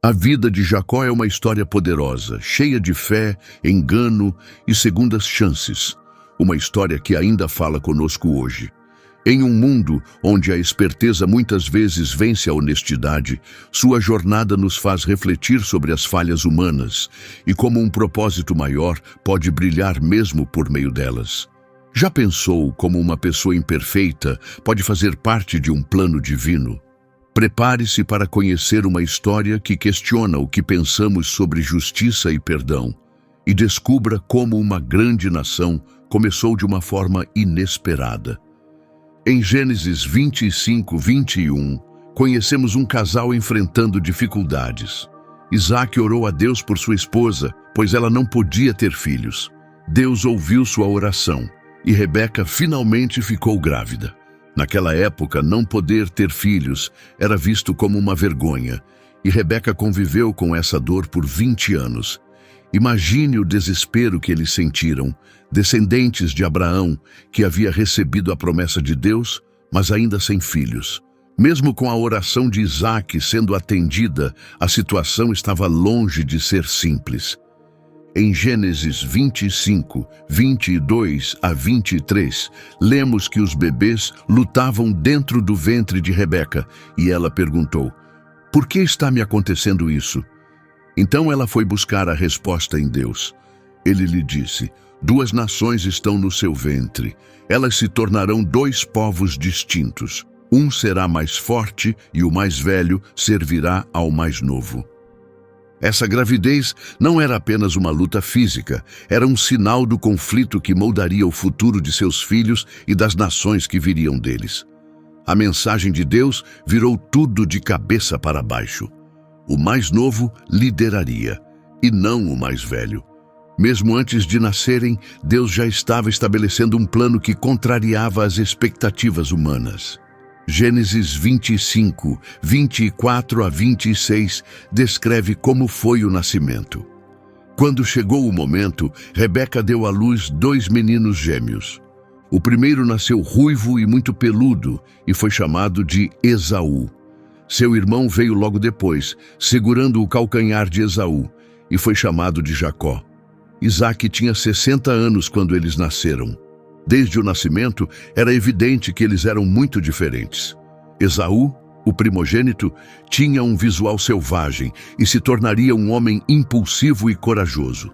A vida de Jacó é uma história poderosa, cheia de fé, engano e segundas chances. Uma história que ainda fala conosco hoje. Em um mundo onde a esperteza muitas vezes vence a honestidade, sua jornada nos faz refletir sobre as falhas humanas e como um propósito maior pode brilhar mesmo por meio delas. Já pensou como uma pessoa imperfeita pode fazer parte de um plano divino? Prepare-se para conhecer uma história que questiona o que pensamos sobre justiça e perdão e descubra como uma grande nação começou de uma forma inesperada. Em Gênesis 25:21, conhecemos um casal enfrentando dificuldades. Isaac orou a Deus por sua esposa, pois ela não podia ter filhos. Deus ouviu sua oração e Rebeca finalmente ficou grávida. Naquela época, não poder ter filhos era visto como uma vergonha, e Rebeca conviveu com essa dor por 20 anos. Imagine o desespero que eles sentiram, descendentes de Abraão, que havia recebido a promessa de Deus, mas ainda sem filhos. Mesmo com a oração de Isaac sendo atendida, a situação estava longe de ser simples. Em Gênesis 25:22-23, lemos que os bebês lutavam dentro do ventre de Rebeca, e ela perguntou: "Por que está me acontecendo isso?" Então ela foi buscar a resposta em Deus. Ele lhe disse: "2 nações estão no seu ventre. Elas se tornarão 2 povos distintos. Um será mais forte e o mais velho servirá ao mais novo." Essa gravidez não era apenas uma luta física, era um sinal do conflito que moldaria o futuro de seus filhos e das nações que viriam deles. A mensagem de Deus virou tudo de cabeça para baixo. O mais novo lideraria, e não o mais velho. Mesmo antes de nascerem, Deus já estava estabelecendo um plano que contrariava as expectativas humanas. Gênesis 25:24-26 descreve como foi o nascimento. Quando chegou o momento, Rebeca deu à luz 2 meninos gêmeos. O primeiro nasceu ruivo e muito peludo e foi chamado de Esaú. Seu irmão veio logo depois, segurando o calcanhar de Esaú, e foi chamado de Jacó. Isaac tinha 60 anos quando eles nasceram. Desde o nascimento, era evidente que eles eram muito diferentes. Esaú, o primogênito, tinha um visual selvagem e se tornaria um homem impulsivo e corajoso.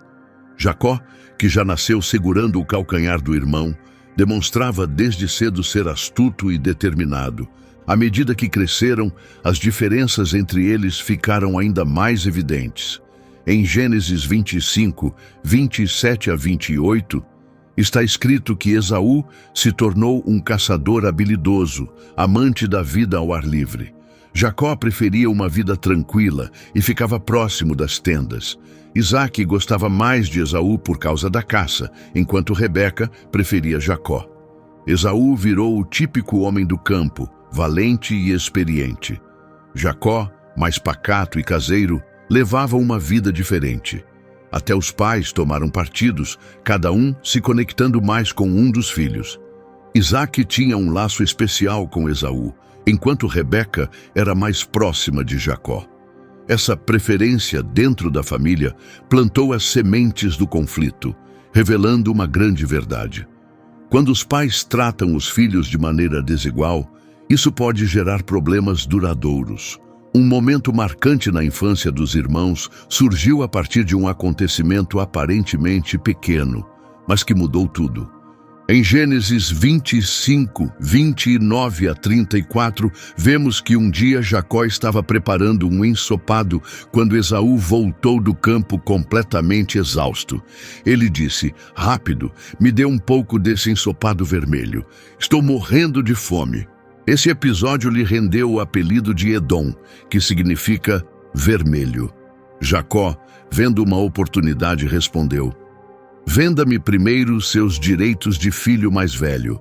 Jacó, que já nasceu segurando o calcanhar do irmão, demonstrava desde cedo ser astuto e determinado. À medida que cresceram, as diferenças entre eles ficaram ainda mais evidentes. Em Gênesis 25:27-28, está escrito que Esaú se tornou um caçador habilidoso, amante da vida ao ar livre. Jacó preferia uma vida tranquila e ficava próximo das tendas. Isaac gostava mais de Esaú por causa da caça, enquanto Rebeca preferia Jacó. Esaú virou o típico homem do campo, valente e experiente. Jacó, mais pacato e caseiro, levava uma vida diferente. Até os pais tomaram partidos, cada um se conectando mais com um dos filhos. Isaac tinha um laço especial com Esaú, enquanto Rebeca era mais próxima de Jacó. Essa preferência dentro da família plantou as sementes do conflito, revelando uma grande verdade. Quando os pais tratam os filhos de maneira desigual, isso pode gerar problemas duradouros. Um momento marcante na infância dos irmãos surgiu a partir de um acontecimento aparentemente pequeno, mas que mudou tudo. Em Gênesis 25:29-34, vemos que um dia Jacó estava preparando um ensopado quando Esaú voltou do campo completamente exausto. Ele disse: "Rápido, me dê um pouco desse ensopado vermelho. Estou morrendo de fome." Esse episódio lhe rendeu o apelido de Edom, que significa vermelho. Jacó, vendo uma oportunidade, respondeu: "Venda-me primeiro seus direitos de filho mais velho."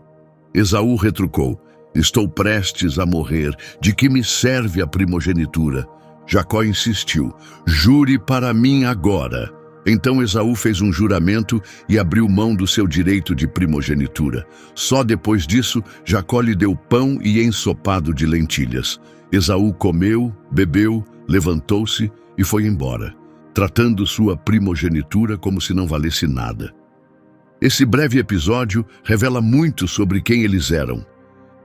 Esaú retrucou: "Estou prestes a morrer, de que me serve a primogenitura?" Jacó insistiu: "Jure para mim agora." Então Esaú fez um juramento e abriu mão do seu direito de primogenitura. Só depois disso, Jacó lhe deu pão e ensopado de lentilhas. Esaú comeu, bebeu, levantou-se e foi embora, tratando sua primogenitura como se não valesse nada. Esse breve episódio revela muito sobre quem eles eram.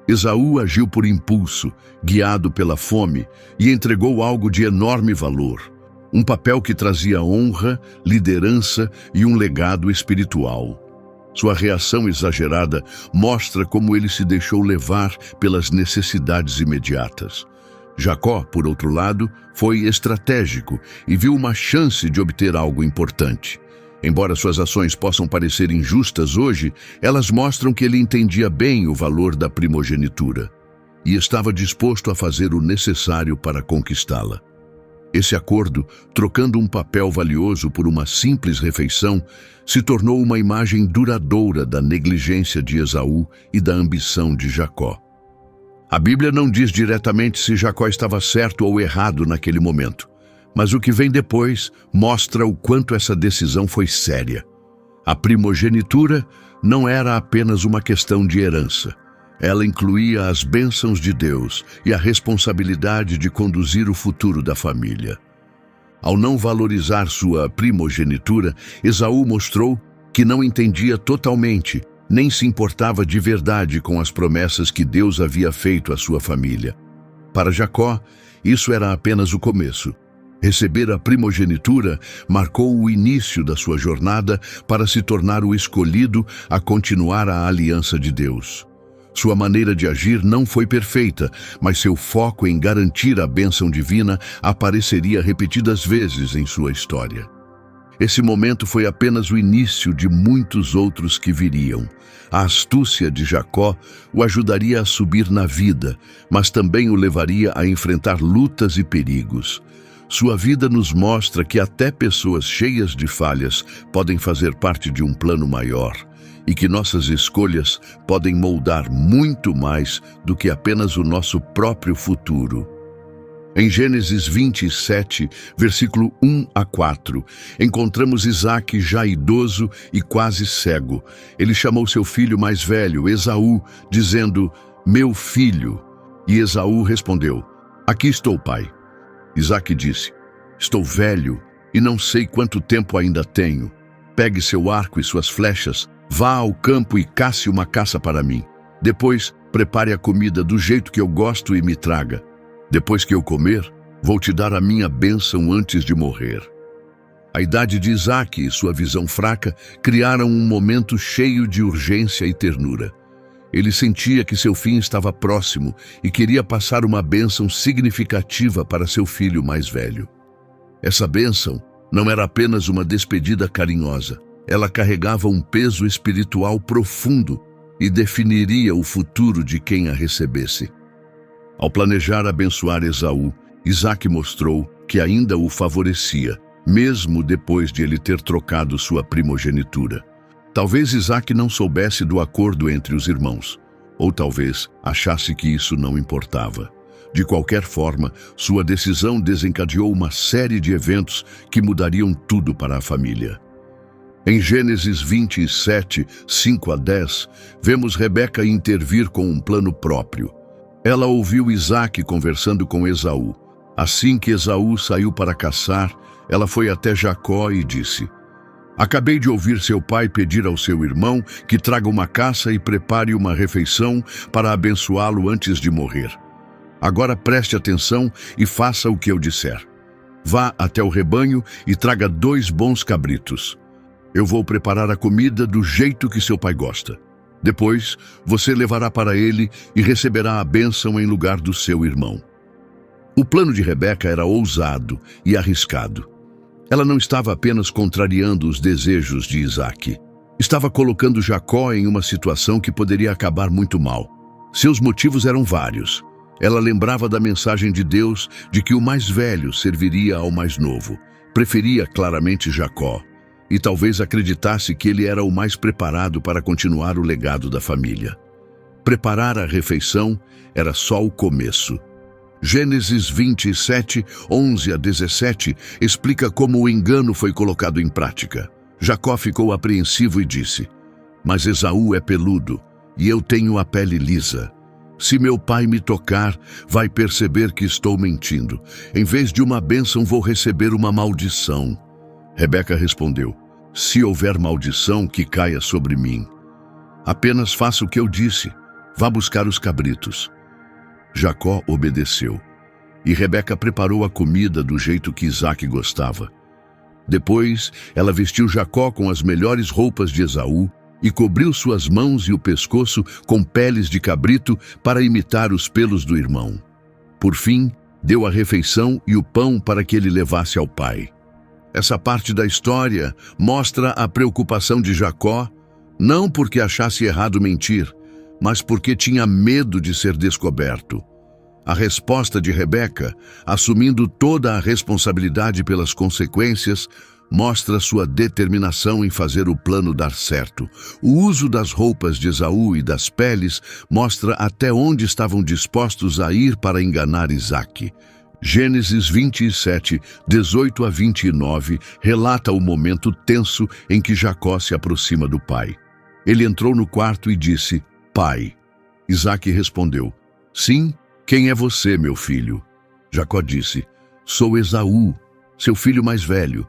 Esaú agiu por impulso, guiado pela fome, e entregou algo de enorme valor, um papel que trazia honra, liderança e um legado espiritual. Sua reação exagerada mostra como ele se deixou levar pelas necessidades imediatas. Jacó, por outro lado, foi estratégico e viu uma chance de obter algo importante. Embora suas ações possam parecer injustas hoje, elas mostram que ele entendia bem o valor da primogenitura e estava disposto a fazer o necessário para conquistá-la. Esse acordo, trocando um papel valioso por uma simples refeição, se tornou uma imagem duradoura da negligência de Esaú e da ambição de Jacó. A Bíblia não diz diretamente se Jacó estava certo ou errado naquele momento, mas o que vem depois mostra o quanto essa decisão foi séria. A primogenitura não era apenas uma questão de herança. Ela incluía as bênçãos de Deus e a responsabilidade de conduzir o futuro da família. Ao não valorizar sua primogenitura, Esaú mostrou que não entendia totalmente, nem se importava de verdade com as promessas que Deus havia feito à sua família. Para Jacó, isso era apenas o começo. Receber a primogenitura marcou o início da sua jornada para se tornar o escolhido a continuar a aliança de Deus. Sua maneira de agir não foi perfeita, mas seu foco em garantir a bênção divina apareceria repetidas vezes em sua história. Esse momento foi apenas o início de muitos outros que viriam. A astúcia de Jacó o ajudaria a subir na vida, mas também o levaria a enfrentar lutas e perigos. Sua vida nos mostra que até pessoas cheias de falhas podem fazer parte de um plano maior, e que nossas escolhas podem moldar muito mais do que apenas o nosso próprio futuro. Em Gênesis 27, versículo 1 a 4, encontramos Isaque já idoso e quase cego. Ele chamou seu filho mais velho, Esaú, dizendo: "Meu filho." E Esaú respondeu: "Aqui estou, pai." Isaque disse: "Estou velho e não sei quanto tempo ainda tenho. Pegue seu arco e suas flechas, vá ao campo e casse uma caça para mim. Depois, prepare a comida do jeito que eu gosto e me traga. Depois que eu comer, vou te dar a minha bênção antes de morrer." A idade de Isaque e sua visão fraca criaram um momento cheio de urgência e ternura. Ele sentia que seu fim estava próximo e queria passar uma bênção significativa para seu filho mais velho. Essa bênção não era apenas uma despedida carinhosa. Ela carregava um peso espiritual profundo e definiria o futuro de quem a recebesse. Ao planejar abençoar Esaú, Isaque mostrou que ainda o favorecia, mesmo depois de ele ter trocado sua primogenitura. Talvez Isaque não soubesse do acordo entre os irmãos, ou talvez achasse que isso não importava. De qualquer forma, sua decisão desencadeou uma série de eventos que mudariam tudo para a família. Em Gênesis 27, 5 a 10, vemos Rebeca intervir com um plano próprio. Ela ouviu Isaque conversando com Esaú. Assim que Esaú saiu para caçar, ela foi até Jacó e disse: "Acabei de ouvir seu pai pedir ao seu irmão que traga uma caça e prepare uma refeição para abençoá-lo antes de morrer. Agora preste atenção e faça o que eu disser. Vá até o rebanho e traga 2 bons cabritos. Eu vou preparar a comida do jeito que seu pai gosta. Depois, você levará para ele e receberá a bênção em lugar do seu irmão." O plano de Rebeca era ousado e arriscado. Ela não estava apenas contrariando os desejos de Isaque. Estava colocando Jacó em uma situação que poderia acabar muito mal. Seus motivos eram vários. Ela lembrava da mensagem de Deus de que o mais velho serviria ao mais novo. Preferia claramente Jacó. E talvez acreditasse que ele era o mais preparado para continuar o legado da família. Preparar a refeição era só o começo. Gênesis 27, 11 a 17, explica como o engano foi colocado em prática. Jacó ficou apreensivo e disse: "Mas Esaú é peludo, e eu tenho a pele lisa. Se meu pai me tocar, vai perceber que estou mentindo. Em vez de uma bênção, vou receber uma maldição. Rebeca respondeu: se houver maldição, que caia sobre mim. Apenas faça o que eu disse. Vá buscar os cabritos. Jacó obedeceu. E Rebeca preparou a comida do jeito que Isaque gostava. Depois, ela vestiu Jacó com as melhores roupas de Esaú e cobriu suas mãos e o pescoço com peles de cabrito para imitar os pelos do irmão. Por fim, deu a refeição e o pão para que ele levasse ao pai. Essa parte da história mostra a preocupação de Jacó, não porque achasse errado mentir, mas porque tinha medo de ser descoberto. A resposta de Rebeca, assumindo toda a responsabilidade pelas consequências, mostra sua determinação em fazer o plano dar certo. O uso das roupas de Esaú e das peles mostra até onde estavam dispostos a ir para enganar Isaque. Gênesis 27, 18 a 29, relata o momento tenso em que Jacó se aproxima do pai. Ele entrou no quarto e disse: Pai. Isaque respondeu: Sim, quem é você, meu filho? Jacó disse: Sou Esaú, seu filho mais velho.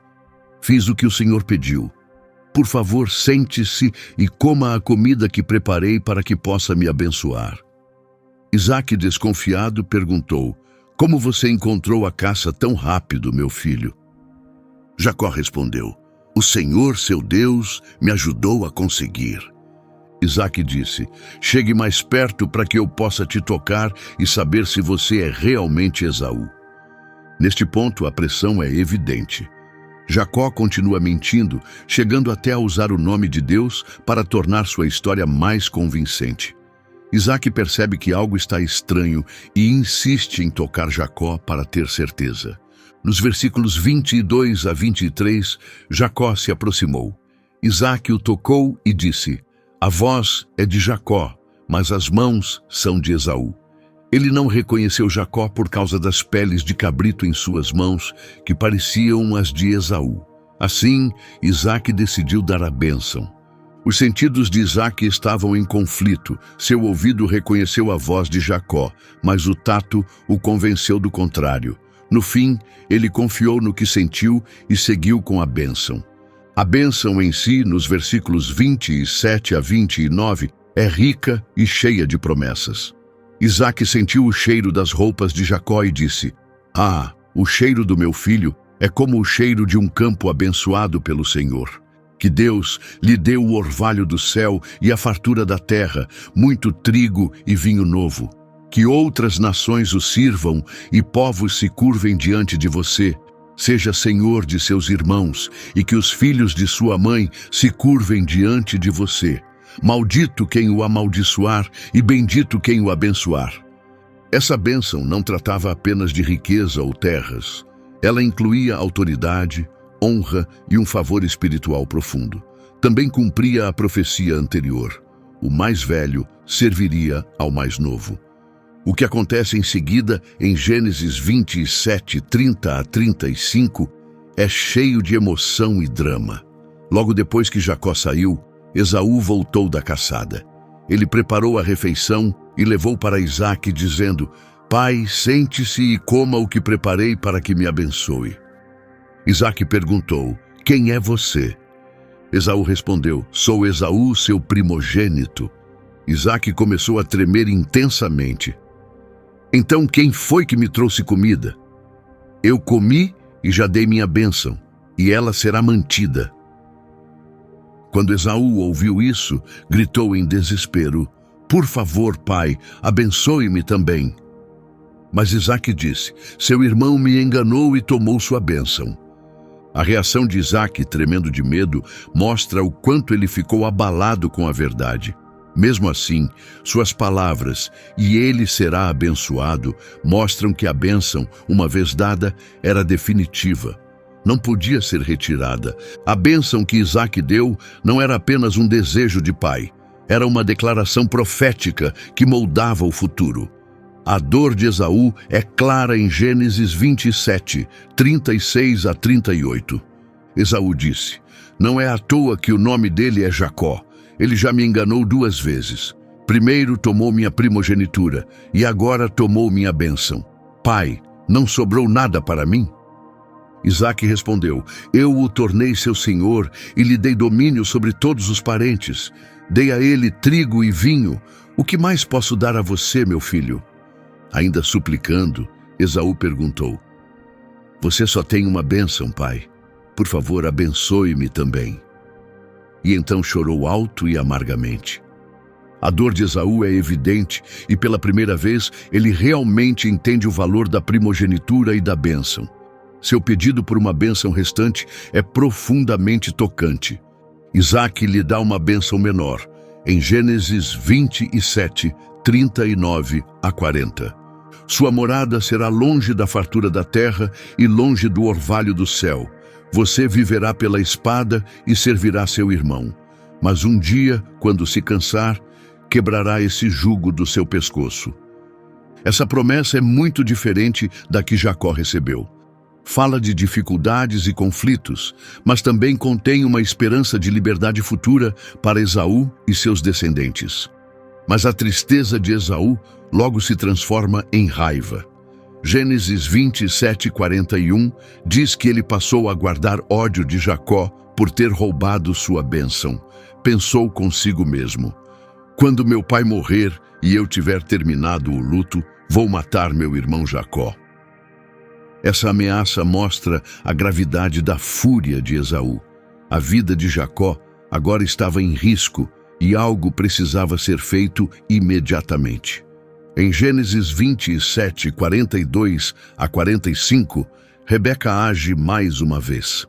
Fiz o que o Senhor pediu. Por favor, sente-se e coma a comida que preparei para que possa me abençoar. Isaque, desconfiado, perguntou: Como você encontrou a caça tão rápido, meu filho? Jacó respondeu: O Senhor, seu Deus, me ajudou a conseguir. Isaque disse: Chegue mais perto para que eu possa te tocar e saber se você é realmente Esaú. Neste ponto, a pressão é evidente. Jacó continua mentindo, chegando até a usar o nome de Deus para tornar sua história mais convincente. Isaque percebe que algo está estranho e insiste em tocar Jacó para ter certeza. Nos versículos 22 a 23, Jacó se aproximou. Isaque o tocou e disse: A voz é de Jacó, mas as mãos são de Esaú. Ele não reconheceu Jacó por causa das peles de cabrito em suas mãos, que pareciam as de Esaú. Assim, Isaque decidiu dar a bênção. Os sentidos de Isaque estavam em conflito. Seu ouvido reconheceu a voz de Jacó, mas o tato o convenceu do contrário. No fim, ele confiou no que sentiu e seguiu com a bênção. A bênção em si, nos versículos 27 a 29, é rica e cheia de promessas. Isaque sentiu o cheiro das roupas de Jacó e disse: Ah, o cheiro do meu filho é como o cheiro de um campo abençoado pelo Senhor. Que Deus lhe dê o orvalho do céu e a fartura da terra, muito trigo e vinho novo. Que outras nações o sirvam e povos se curvem diante de você. Seja senhor de seus irmãos e que os filhos de sua mãe se curvem diante de você. Maldito quem o amaldiçoar e bendito quem o abençoar. Essa bênção não tratava apenas de riqueza ou terras. Ela incluía autoridade, honra e um favor espiritual profundo. Também cumpria a profecia anterior: o mais velho serviria ao mais novo. O que acontece em seguida, em Gênesis 27, 30 a 35, é cheio de emoção e drama. Logo depois que Jacó saiu, Esaú voltou da caçada. Ele preparou a refeição e levou para Isaque, dizendo: Pai, sente-se e coma o que preparei para que me abençoe. Isaque perguntou: Quem é você? Esaú respondeu: Sou Esaú, seu primogênito. Isaque começou a tremer intensamente. Então quem foi que me trouxe comida? Eu comi e já dei minha bênção, e ela será mantida. Quando Esaú ouviu isso, gritou em desespero: Por favor, pai, abençoe-me também. Mas Isaque disse: Seu irmão me enganou e tomou sua bênção. A reação de Isaque, tremendo de medo, mostra o quanto ele ficou abalado com a verdade. Mesmo assim, suas palavras, e ele será abençoado, mostram que a bênção, uma vez dada, era definitiva. Não podia ser retirada. A bênção que Isaque deu não era apenas um desejo de pai. Era uma declaração profética que moldava o futuro. A dor de Esaú é clara em Gênesis 27, 36 a 38. Esaú disse: Não é à toa que o nome dele é Jacó. Ele já me enganou 2 vezes. Primeiro tomou minha primogenitura e agora tomou minha bênção. Pai, não sobrou nada para mim? Isaque respondeu: Eu o tornei seu senhor e lhe dei domínio sobre todos os parentes. Dei a ele trigo e vinho. O que mais posso dar a você, meu filho? Ainda suplicando, Esaú perguntou: Você só tem uma bênção, pai. Por favor, abençoe-me também. E então chorou alto e amargamente. A dor de Esaú é evidente e pela primeira vez ele realmente entende o valor da primogenitura e da bênção. Seu pedido por uma bênção restante é profundamente tocante. Isaque lhe dá uma bênção menor, em Gênesis 27, 39 a 40. Sua morada será longe da fartura da terra e longe do orvalho do céu. Você viverá pela espada e servirá seu irmão. Mas um dia, quando se cansar, quebrará esse jugo do seu pescoço. Essa promessa é muito diferente da que Jacó recebeu. Fala de dificuldades e conflitos, mas também contém uma esperança de liberdade futura para Esaú e seus descendentes. Mas a tristeza de Esaú logo se transforma em raiva. Gênesis 27, 41 diz que ele passou a guardar ódio de Jacó por ter roubado sua bênção. Pensou consigo mesmo: quando meu pai morrer e eu tiver terminado o luto, vou matar meu irmão Jacó. Essa ameaça mostra a gravidade da fúria de Esaú. A vida de Jacó agora estava em risco e algo precisava ser feito imediatamente. Em Gênesis 27, 42 a 45, Rebeca age mais uma vez.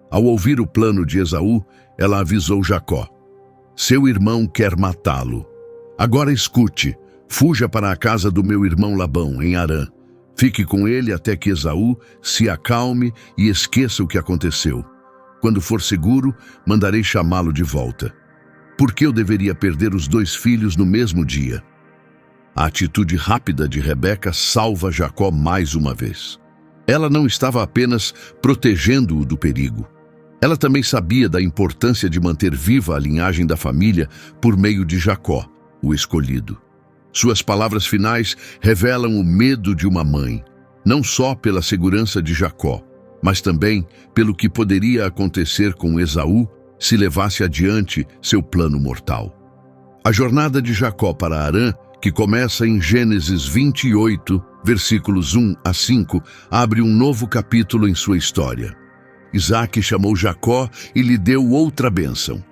Ao ouvir o plano de Esaú, ela avisou Jacó: Seu irmão quer matá-lo. Agora escute, fuja para a casa do meu irmão Labão, em Harã. Fique com ele até que Esaú se acalme e esqueça o que aconteceu. Quando for seguro, mandarei chamá-lo de volta. Por que eu deveria perder os 2 filhos no mesmo dia? A atitude rápida de Rebeca salva Jacó mais uma vez. Ela não estava apenas protegendo-o do perigo. Ela também sabia da importância de manter viva a linhagem da família por meio de Jacó, o escolhido. Suas palavras finais revelam o medo de uma mãe, não só pela segurança de Jacó, mas também pelo que poderia acontecer com Esaú se levasse adiante seu plano mortal. A jornada de Jacó para Harã, que começa em Gênesis 28, versículos 1 a 5, abre um novo capítulo em sua história. Isaque chamou Jacó e lhe deu outra bênção.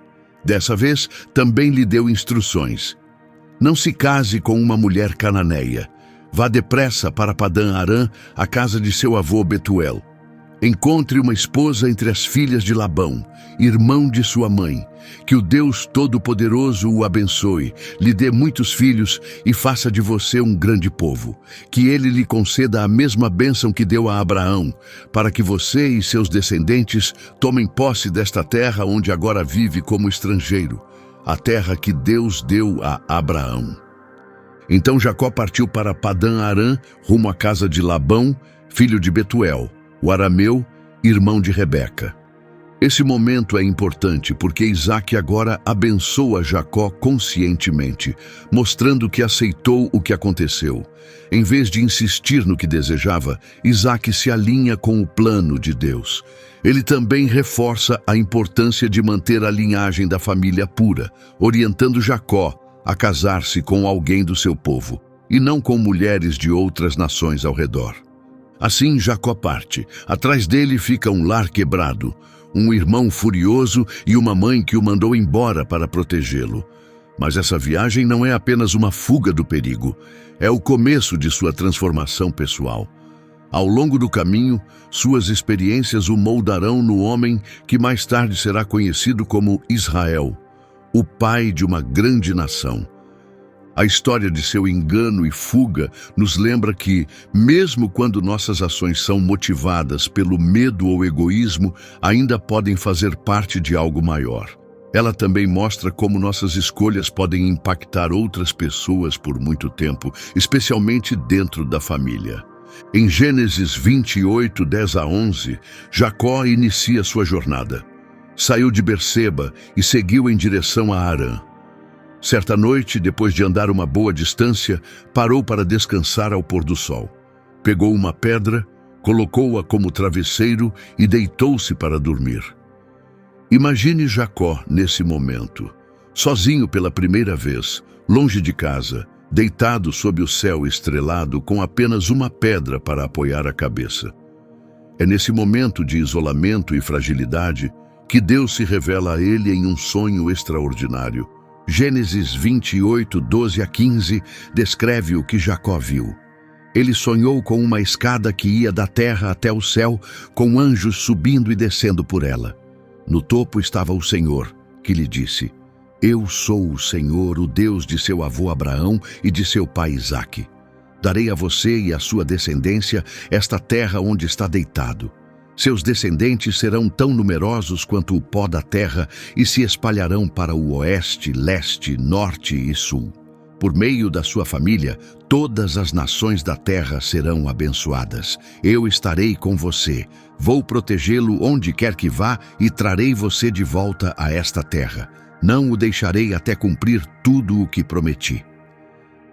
Dessa vez, também lhe deu instruções. Não se case com uma mulher cananeia. Vá depressa para Padã-Arã, a casa de seu avô Betuel. Encontre uma esposa entre as filhas de Labão, irmão de sua mãe. Que o Deus Todo-Poderoso o abençoe, lhe dê muitos filhos e faça de você um grande povo. Que ele lhe conceda a mesma bênção que deu a Abraão, para que você e seus descendentes tomem posse desta terra onde agora vive como estrangeiro, a terra que Deus deu a Abraão. Então Jacó partiu para Padã-Arã, rumo à casa de Labão, filho de Betuel, o arameu, irmão de Rebeca. Esse momento é importante porque Isaque agora abençoa Jacó conscientemente, mostrando que aceitou o que aconteceu. Em vez de insistir no que desejava, Isaque se alinha com o plano de Deus. Ele também reforça a importância de manter a linhagem da família pura, orientando Jacó a casar-se com alguém do seu povo, e não com mulheres de outras nações ao redor. Assim Jacó parte. Atrás dele fica um lar quebrado, um irmão furioso e uma mãe que o mandou embora para protegê-lo. Mas essa viagem não é apenas uma fuga do perigo, é o começo de sua transformação pessoal. Ao longo do caminho, suas experiências o moldarão no homem que mais tarde será conhecido como Israel, o pai de uma grande nação. A história de seu engano e fuga nos lembra que, mesmo quando nossas ações são motivadas pelo medo ou egoísmo, ainda podem fazer parte de algo maior. Ela também mostra como nossas escolhas podem impactar outras pessoas por muito tempo, especialmente dentro da família. Em Gênesis 28, 10 a 11, Jacó inicia sua jornada. Saiu de Berseba e seguiu em direção a Harã. Certa noite, depois de andar uma boa distância, parou para descansar ao pôr do sol. Pegou uma pedra, colocou-a como travesseiro e deitou-se para dormir. Imagine Jacó nesse momento, sozinho pela primeira vez, longe de casa, deitado sob o céu estrelado com apenas uma pedra para apoiar a cabeça. É nesse momento de isolamento e fragilidade que Deus se revela a ele em um sonho extraordinário. Gênesis 28, 12 a 15 descreve o que Jacó viu. Ele sonhou com uma escada que ia da terra até o céu, com anjos subindo e descendo por ela. No topo estava o Senhor, que lhe disse: Eu sou o Senhor, o Deus de seu avô Abraão e de seu pai Isaque. Darei a você e à sua descendência esta terra onde está deitado. Seus descendentes serão tão numerosos quanto o pó da terra e se espalharão para o oeste, leste, norte e sul. Por meio da sua família, todas as nações da terra serão abençoadas. Eu estarei com você. Vou protegê-lo onde quer que vá e trarei você de volta a esta terra. Não o deixarei até cumprir tudo o que prometi.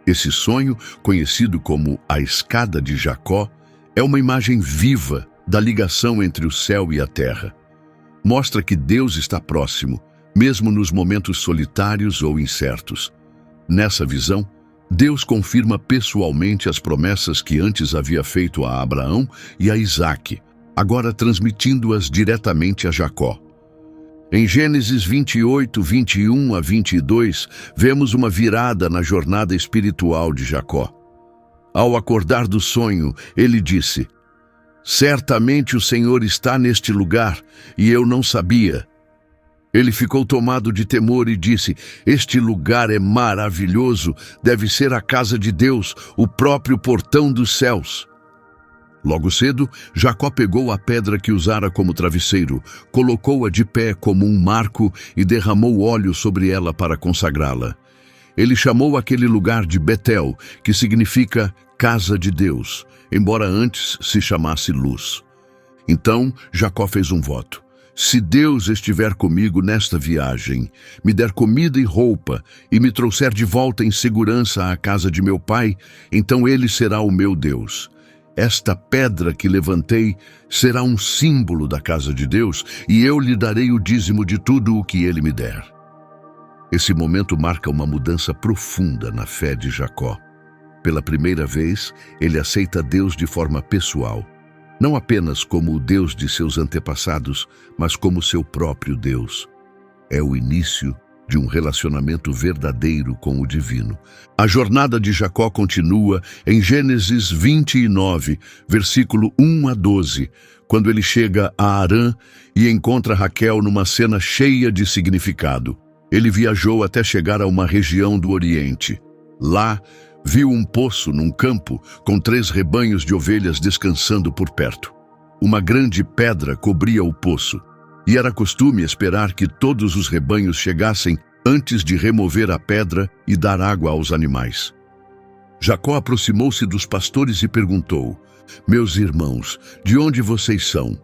Esse sonho, conhecido como a Escada de Jacó, é uma imagem viva da ligação entre o céu e a terra. Mostra que Deus está próximo, mesmo nos momentos solitários ou incertos. Nessa visão, Deus confirma pessoalmente as promessas que antes havia feito a Abraão e a Isaque, agora transmitindo-as diretamente a Jacó. Em Gênesis 28, 21 a 22, vemos uma virada na jornada espiritual de Jacó. Ao acordar do sonho, ele disse: Certamente o Senhor está neste lugar, e eu não sabia. Ele ficou tomado de temor e disse: Este lugar é maravilhoso, deve ser a casa de Deus, o próprio portão dos céus. Logo cedo, Jacó pegou a pedra que usara como travesseiro, colocou-a de pé como um marco e derramou óleo sobre ela para consagrá-la. Ele chamou aquele lugar de Betel, que significa casa de Deus, embora antes se chamasse Luz. Então, Jacó fez um voto: Se Deus estiver comigo nesta viagem, me der comida e roupa e me trouxer de volta em segurança à casa de meu pai, então ele será o meu Deus. Esta pedra que levantei será um símbolo da casa de Deus e eu lhe darei o dízimo de tudo o que ele me der. Esse momento marca uma mudança profunda na fé de Jacó. Pela primeira vez, ele aceita Deus de forma pessoal, não apenas como o Deus de seus antepassados, mas como seu próprio Deus. É o início de um relacionamento verdadeiro com o divino. A jornada de Jacó continua em Gênesis 29, versículo 1 a 12, quando ele chega a Harã e encontra Raquel numa cena cheia de significado. Ele viajou até chegar a uma região do Oriente. Lá, viu um poço num campo com 3 rebanhos de ovelhas descansando por perto. Uma grande pedra cobria o poço, e era costume esperar que todos os rebanhos chegassem antes de remover a pedra e dar água aos animais. Jacó aproximou-se dos pastores e perguntou: Meus irmãos, de onde vocês são?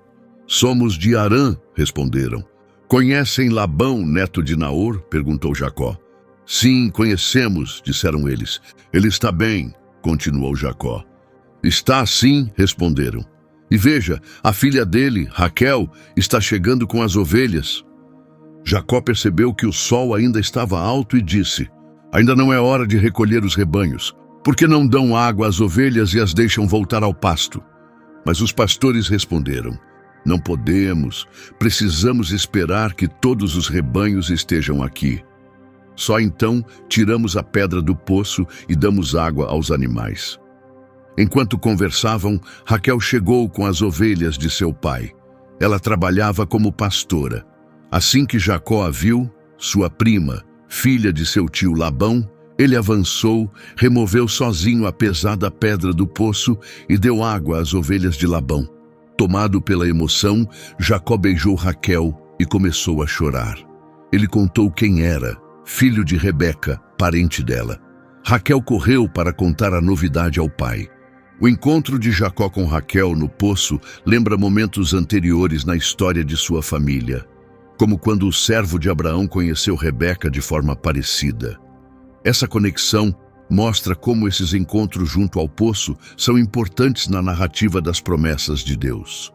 Somos de Harã, responderam. Conhecem Labão, neto de Naor? Perguntou Jacó. Sim, conhecemos, disseram eles. Ele está bem, continuou Jacó. Está sim, responderam. E veja, a filha dele, Raquel, está chegando com as ovelhas. Jacó percebeu que o sol ainda estava alto e disse: Ainda não é hora de recolher os rebanhos. Por que não dão água às ovelhas e as deixam voltar ao pasto? Mas os pastores responderam: Não podemos, precisamos esperar que todos os rebanhos estejam aqui. Só então tiramos a pedra do poço e damos água aos animais. Enquanto conversavam, Raquel chegou com as ovelhas de seu pai. Ela trabalhava como pastora. Assim que Jacó a viu, sua prima, filha de seu tio Labão, ele avançou, removeu sozinho a pesada pedra do poço e deu água às ovelhas de Labão. Tomado pela emoção, Jacó beijou Raquel e começou a chorar. Ele contou quem era, filho de Rebeca, parente dela. Raquel correu para contar a novidade ao pai. O encontro de Jacó com Raquel no poço lembra momentos anteriores na história de sua família, como quando o servo de Abraão conheceu Rebeca de forma parecida. Essa conexão mostra como esses encontros junto ao poço são importantes na narrativa das promessas de Deus.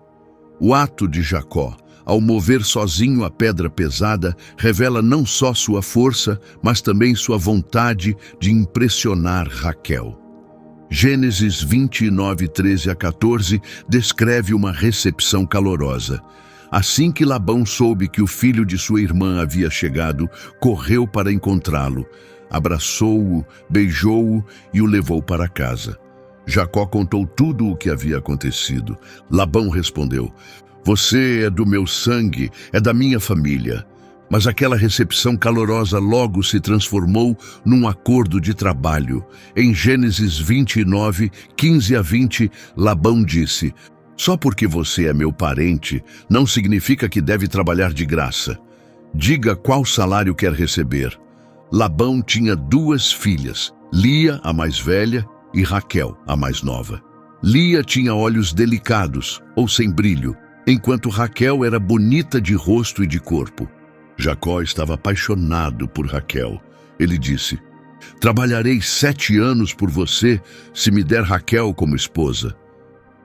O ato de Jacó, ao mover sozinho a pedra pesada, revela não só sua força, mas também sua vontade de impressionar Raquel. Gênesis 29, 13 a 14 descreve uma recepção calorosa. Assim que Labão soube que o filho de sua irmã havia chegado, correu para encontrá-lo, abraçou-o, beijou-o e o levou para casa. Jacó contou tudo o que havia acontecido. Labão respondeu: "Você é do meu sangue, é da minha família." Mas aquela recepção calorosa logo se transformou num acordo de trabalho. Em Gênesis 29, 15 a 20, Labão disse: "Só porque você é meu parente, não significa que deve trabalhar de graça. Diga qual salário quer receber." Labão tinha 2 filhas, Lia, a mais velha, e Raquel, a mais nova. Lia tinha olhos delicados, ou sem brilho, enquanto Raquel era bonita de rosto e de corpo. Jacó estava apaixonado por Raquel. Ele disse: "Trabalharei 7 anos por você se me der Raquel como esposa."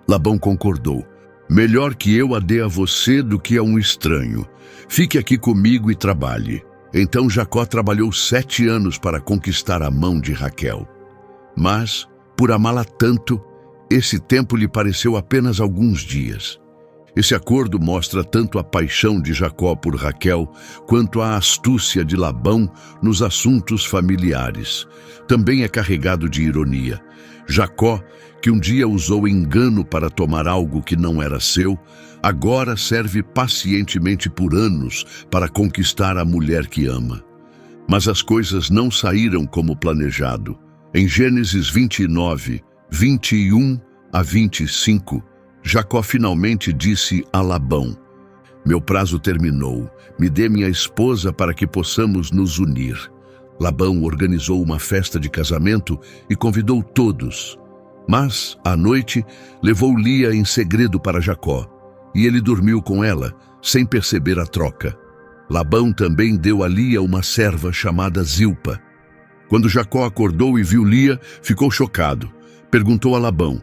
Labão concordou: "Melhor que eu a dê a você do que a um estranho. Fique aqui comigo e trabalhe." Então Jacó trabalhou 7 anos para conquistar a mão de Raquel. Mas, por amá-la tanto, esse tempo lhe pareceu apenas alguns dias. Esse acordo mostra tanto a paixão de Jacó por Raquel, quanto a astúcia de Labão nos assuntos familiares. Também é carregado de ironia. Jacó, que um dia usou engano para tomar algo que não era seu, agora serve pacientemente por anos para conquistar a mulher que ama. Mas as coisas não saíram como planejado. Em Gênesis 29, 21 a 25, Jacó finalmente disse a Labão: "Meu prazo terminou, me dê minha esposa para que possamos nos unir." Labão organizou uma festa de casamento e convidou todos. Mas, à noite, levou Lia em segredo para Jacó, e ele dormiu com ela, sem perceber a troca. Labão também deu a Lia uma serva chamada Zilpa. Quando Jacó acordou e viu Lia, ficou chocado. Perguntou a Labão: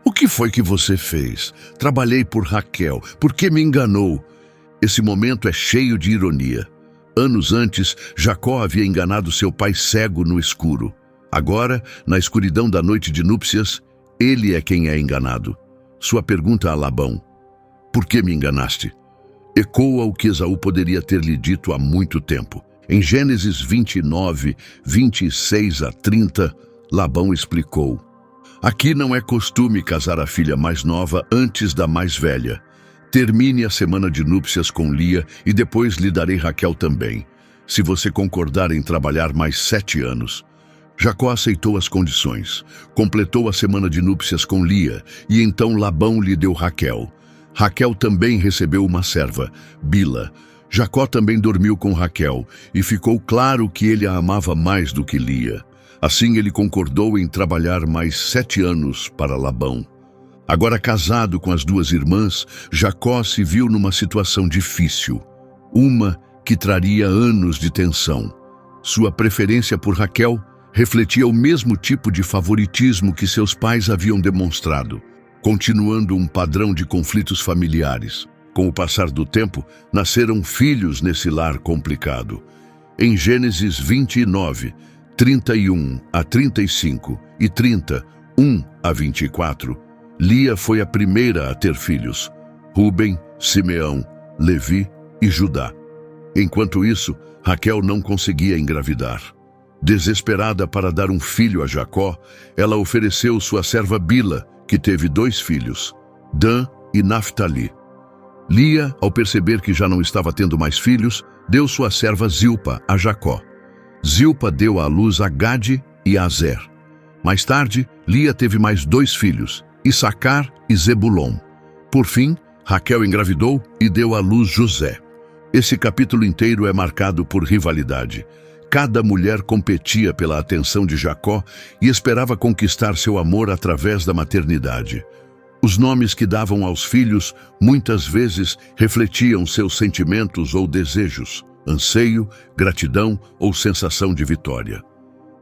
"O que foi que você fez? Trabalhei por Raquel. Por que me enganou?" Esse momento é cheio de ironia. Anos antes, Jacó havia enganado seu pai cego no escuro. Agora, na escuridão da noite de núpcias, ele é quem é enganado. Sua pergunta a Labão: "Por que me enganaste?" ecoa o que Esaú poderia ter lhe dito há muito tempo. Em Gênesis 29, 26 a 30, Labão explicou: "Aqui não é costume casar a filha mais nova antes da mais velha. Termine a semana de núpcias com Lia e depois lhe darei Raquel também, se você concordar em trabalhar mais 7 anos. Jacó aceitou as condições, completou a semana de núpcias com Lia, e então Labão lhe deu Raquel. Raquel também recebeu uma serva, Bila. Jacó também dormiu com Raquel, e ficou claro que ele a amava mais do que Lia. Assim ele concordou em trabalhar mais 7 anos para Labão. Agora casado com as 2 irmãs, Jacó se viu numa situação difícil, uma que traria anos de tensão. Sua preferência por Raquel refletia o mesmo tipo de favoritismo que seus pais haviam demonstrado, continuando um padrão de conflitos familiares. Com o passar do tempo, nasceram filhos nesse lar complicado. Em Gênesis 29, 31 a 35 e 30, 1 a 24, Lia foi a primeira a ter filhos: Rúben, Simeão, Levi e Judá. Enquanto isso, Raquel não conseguia engravidar. Desesperada para dar um filho a Jacó, ela ofereceu sua serva Bila, que teve 2 filhos, Dan e Naftali. Lia, ao perceber que já não estava tendo mais filhos, deu sua serva Zilpa a Jacó. Zilpa deu à luz a Gade e a Azer. Mais tarde, Lia teve mais 2 filhos, Issacar e Zebulon. Por fim, Raquel engravidou e deu à luz José. Esse capítulo inteiro é marcado por rivalidade. Cada mulher competia pela atenção de Jacó e esperava conquistar seu amor através da maternidade. Os nomes que davam aos filhos muitas vezes refletiam seus sentimentos ou desejos, anseio, gratidão ou sensação de vitória.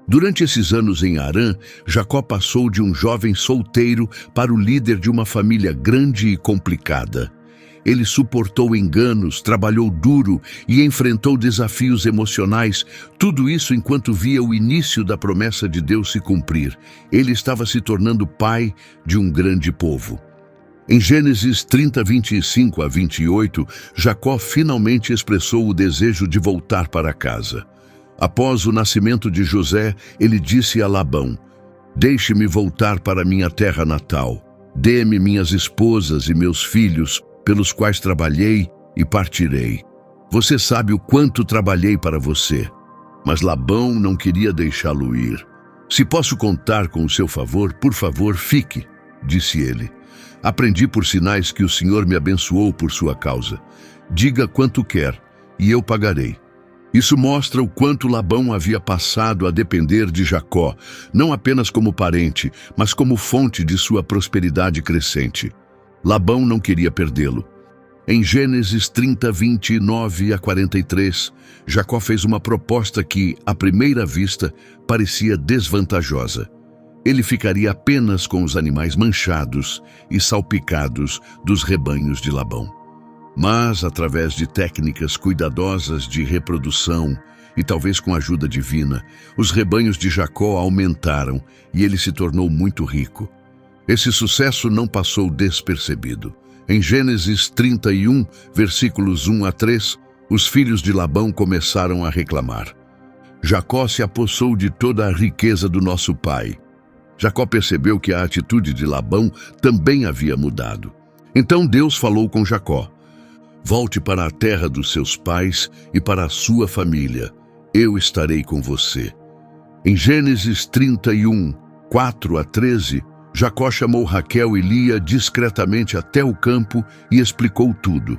Durante esses anos em Harã, Jacó passou de um jovem solteiro para o líder de uma família grande e complicada. Ele suportou enganos, trabalhou duro e enfrentou desafios emocionais, tudo isso enquanto via o início da promessa de Deus se cumprir. Ele estava se tornando pai de um grande povo. Em Gênesis 30, 25 a 28, Jacó finalmente expressou o desejo de voltar para casa. Após o nascimento de José, ele disse a Labão: "Deixe-me voltar para minha terra natal. Dê-me minhas esposas e meus filhos, pelos quais trabalhei, e partirei. Você sabe o quanto trabalhei para você." Mas Labão não queria deixá-lo ir. "Se posso contar com o seu favor, por favor, fique", disse ele. "Aprendi por sinais que o Senhor me abençoou por sua causa. Diga quanto quer, e eu pagarei." Isso mostra o quanto Labão havia passado a depender de Jacó, não apenas como parente, mas como fonte de sua prosperidade crescente. Labão não queria perdê-lo. Em Gênesis 30, 29 a 43, Jacó fez uma proposta que, à primeira vista, parecia desvantajosa. Ele ficaria apenas com os animais manchados e salpicados dos rebanhos de Labão. Mas, através de técnicas cuidadosas de reprodução e talvez com a ajuda divina, os rebanhos de Jacó aumentaram e ele se tornou muito rico. Esse sucesso não passou despercebido. Em Gênesis 31, versículos 1 a 3, os filhos de Labão começaram a reclamar: "Jacó se apossou de toda a riqueza do nosso pai." Jacó percebeu que a atitude de Labão também havia mudado. Então Deus falou com Jacó: "Volte para a terra dos seus pais e para a sua família. Eu estarei com você." Em Gênesis 31, 4 a 13, Jacó chamou Raquel e Lia discretamente até o campo e explicou tudo.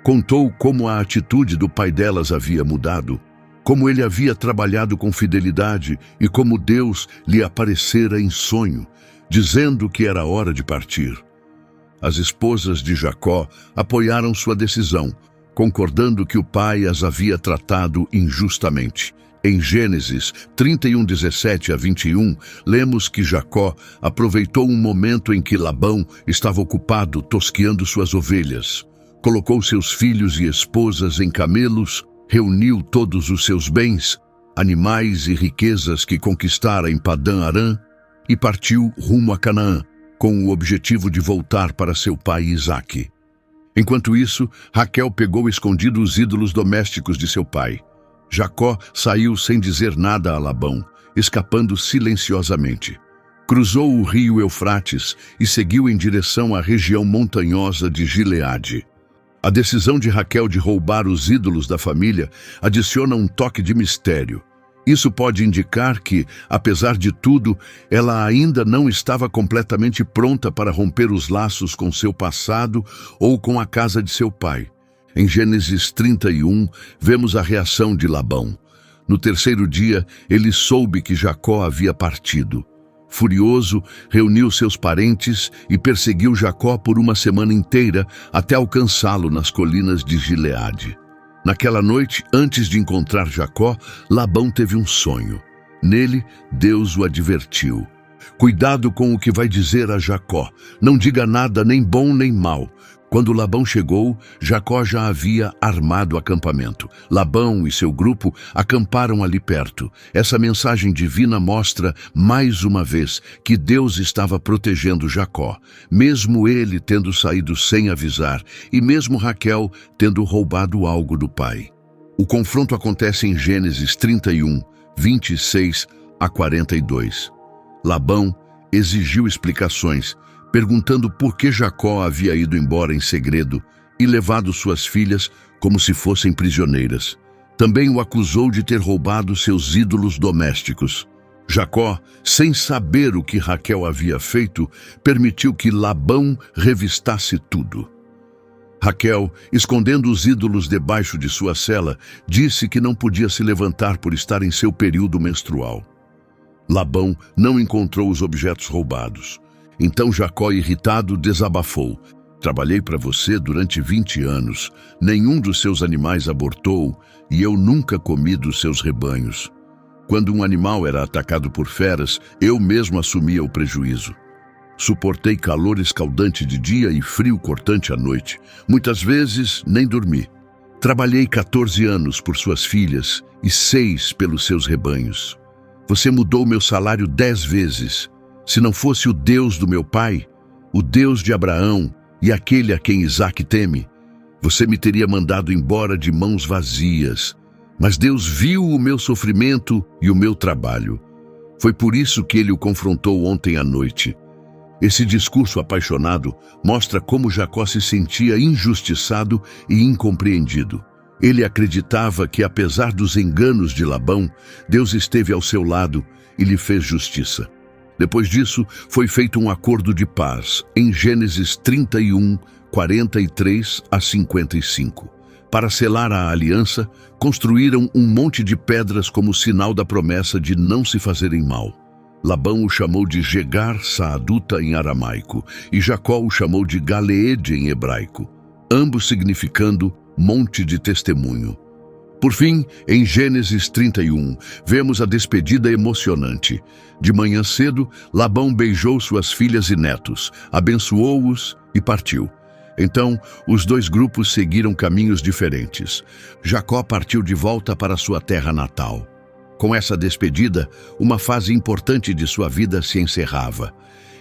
Contou como a atitude do pai delas havia mudado, como ele havia trabalhado com fidelidade e como Deus lhe aparecera em sonho, dizendo que era hora de partir. As esposas de Jacó apoiaram sua decisão, concordando que o pai as havia tratado injustamente. Em Gênesis 31, 17 a 21, lemos que Jacó aproveitou um momento em que Labão estava ocupado tosqueando suas ovelhas. Colocou seus filhos e esposas em camelos, reuniu todos os seus bens, animais e riquezas que conquistara em Padã-Arã e partiu rumo a Canaã, com o objetivo de voltar para seu pai Isaque. Enquanto isso, Raquel pegou escondido os ídolos domésticos de seu pai. Jacó saiu sem dizer nada a Labão, escapando silenciosamente. Cruzou o rio Eufrates e seguiu em direção à região montanhosa de Gileade. A decisão de Raquel de roubar os ídolos da família adiciona um toque de mistério. Isso pode indicar que, apesar de tudo, ela ainda não estava completamente pronta para romper os laços com seu passado ou com a casa de seu pai. Em Gênesis 31, vemos a reação de Labão. No terceiro dia, ele soube que Jacó havia partido. Furioso, reuniu seus parentes e perseguiu Jacó por uma semana inteira até alcançá-lo nas colinas de Gileade. Naquela noite, antes de encontrar Jacó, Labão teve um sonho. Nele, Deus o advertiu: "Cuidado com o que vai dizer a Jacó. Não diga nada, nem bom nem mal." Quando Labão chegou, Jacó já havia armado acampamento. Labão e seu grupo acamparam ali perto. Essa mensagem divina mostra, mais uma vez, que Deus estava protegendo Jacó, mesmo ele tendo saído sem avisar e mesmo Raquel tendo roubado algo do pai. O confronto acontece em Gênesis 31, 26 a 42. Labão exigiu explicações, perguntando por que Jacó havia ido embora em segredo e levado suas filhas como se fossem prisioneiras. Também o acusou de ter roubado seus ídolos domésticos. Jacó, sem saber o que Raquel havia feito, permitiu que Labão revistasse tudo. Raquel, escondendo os ídolos debaixo de sua cela, disse que não podia se levantar por estar em seu período menstrual. Labão não encontrou os objetos roubados. Então Jacó, irritado, desabafou: "Trabalhei para você durante 20 anos, nenhum dos seus animais abortou e eu nunca comi dos seus rebanhos." Quando um animal era atacado por feras, eu mesmo assumia o prejuízo. Suportei calor escaldante de dia e frio cortante à noite. Muitas vezes nem dormi. Trabalhei 14 anos por suas filhas e 6 pelos seus rebanhos. Você mudou meu salário 10 vezes. Se não fosse o Deus do meu pai, o Deus de Abraão e aquele a quem Isaque teme, você me teria mandado embora de mãos vazias. Mas Deus viu o meu sofrimento e o meu trabalho. Foi por isso que ele o confrontou ontem à noite. Esse discurso apaixonado mostra como Jacó se sentia injustiçado e incompreendido. Ele acreditava que, apesar dos enganos de Labão, Deus esteve ao seu lado e lhe fez justiça. Depois disso, foi feito um acordo de paz, em Gênesis 31, 43 a 55. Para selar a aliança, construíram um monte de pedras como sinal da promessa de não se fazerem mal. Labão o chamou de Jegar Saaduta em aramaico e Jacó o chamou de Galeede em hebraico, ambos significando monte de testemunho. Por fim, em Gênesis 31, vemos a despedida emocionante. De manhã cedo, Labão beijou suas filhas e netos, abençoou-os e partiu. Então, os dois grupos seguiram caminhos diferentes. Jacó partiu de volta para sua terra natal. Com essa despedida, uma fase importante de sua vida se encerrava.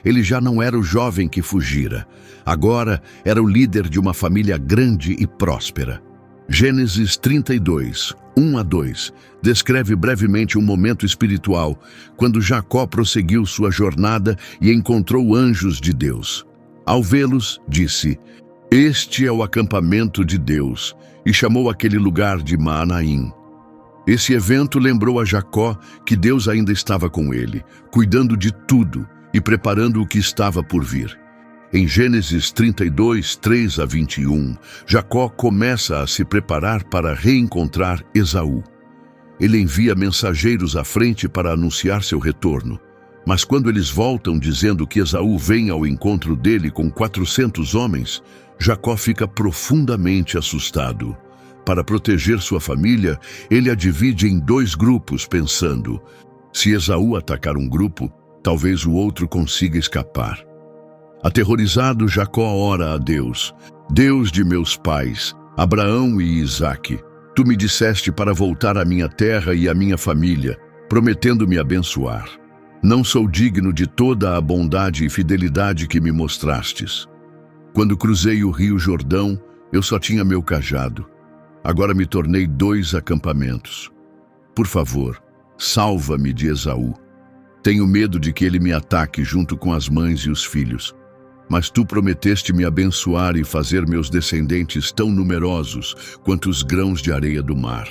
Ele já não era o jovem que fugira. Agora era o líder de uma família grande e próspera. Gênesis 32, 1 a 2, descreve brevemente um momento espiritual, quando Jacó prosseguiu sua jornada e encontrou anjos de Deus. Ao vê-los, disse: "Este é o acampamento de Deus", e chamou aquele lugar de Maanaim. Esse evento lembrou a Jacó que Deus ainda estava com ele, cuidando de tudo e preparando o que estava por vir. Em Gênesis 32, 3 a 21, Jacó começa a se preparar para reencontrar Esaú. Ele envia mensageiros à frente para anunciar seu retorno. Mas quando eles voltam dizendo que Esaú vem ao encontro dele com 400 homens, Jacó fica profundamente assustado. Para proteger sua família, ele a divide em 2 grupos, pensando: se Esaú atacar um grupo, talvez o outro consiga escapar. Aterrorizado, Jacó ora a Deus: "Deus de meus pais, Abraão e Isaque, tu me disseste para voltar à minha terra e à minha família, prometendo me abençoar. Não sou digno de toda a bondade e fidelidade que me mostrastes. Quando cruzei o rio Jordão, eu só tinha meu cajado. Agora me tornei 2 acampamentos. Por favor, salva-me de Esaú. Tenho medo de que ele me ataque junto com as mães e os filhos. Mas tu prometeste me abençoar e fazer meus descendentes tão numerosos quanto os grãos de areia do mar."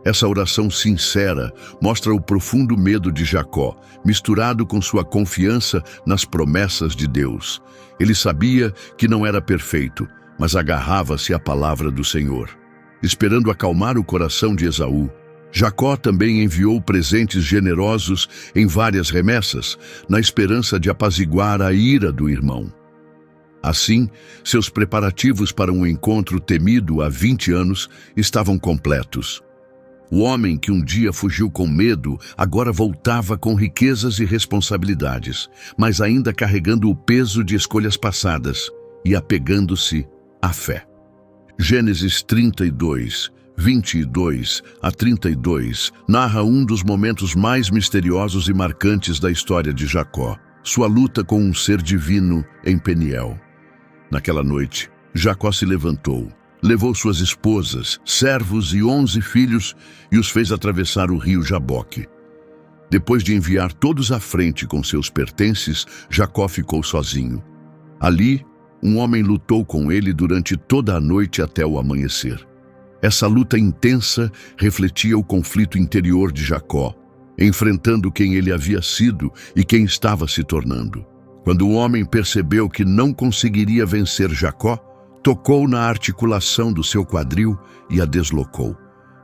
Essa oração sincera mostra o profundo medo de Jacó, misturado com sua confiança nas promessas de Deus. Ele sabia que não era perfeito, mas agarrava-se à palavra do Senhor. Esperando acalmar o coração de Esaú, Jacó também enviou presentes generosos em várias remessas, na esperança de apaziguar a ira do irmão. Assim, seus preparativos para um encontro temido há 20 anos estavam completos. O homem que um dia fugiu com medo, agora voltava com riquezas e responsabilidades, mas ainda carregando o peso de escolhas passadas e apegando-se à fé. Gênesis 32, 22 a 32, narra um dos momentos mais misteriosos e marcantes da história de Jacó, sua luta com um ser divino em Peniel. Naquela noite, Jacó se levantou, levou suas esposas, servos e 11 filhos e os fez atravessar o rio Jaboque. Depois de enviar todos à frente com seus pertences, Jacó ficou sozinho. Ali, um homem lutou com ele durante toda a noite até o amanhecer. Essa luta intensa refletia o conflito interior de Jacó, enfrentando quem ele havia sido e quem estava se tornando. Quando o homem percebeu que não conseguiria vencer Jacó, tocou na articulação do seu quadril e a deslocou.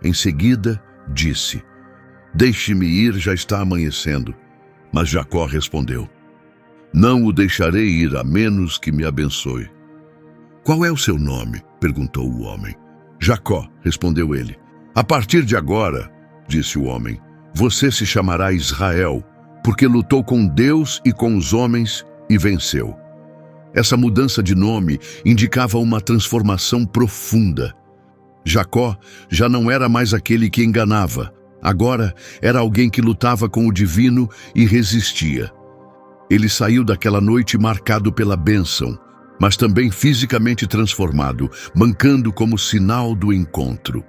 Em seguida, disse: "Deixe-me ir, já está amanhecendo." Mas Jacó respondeu: "Não o deixarei ir a menos que me abençoe." "Qual é o seu nome?" perguntou o homem. "Jacó", respondeu ele. "A partir de agora", disse o homem, Você se chamará Israel, porque lutou com Deus e com os homens e venceu. Essa mudança de nome indicava uma transformação profunda. Jacó já não era mais aquele que enganava. Agora era alguém que lutava com o divino e resistia. Ele saiu daquela noite marcado pela bênção, mas também fisicamente transformado, mancando como sinal do encontro.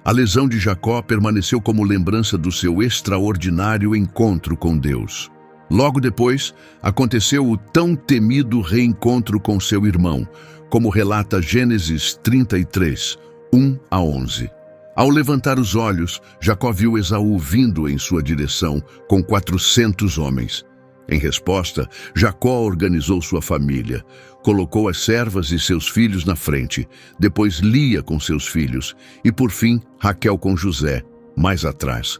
A lesão de Jacó permaneceu como lembrança do seu extraordinário encontro com Deus. Logo depois, aconteceu o tão temido reencontro com seu irmão, como relata Gênesis 33, 1 a 11. Ao levantar os olhos, Jacó viu Esaú vindo em sua direção com 400 homens. Em resposta, Jacó organizou sua família, colocou as servas e seus filhos na frente, depois Lia com seus filhos e, por fim, Raquel com José, mais atrás.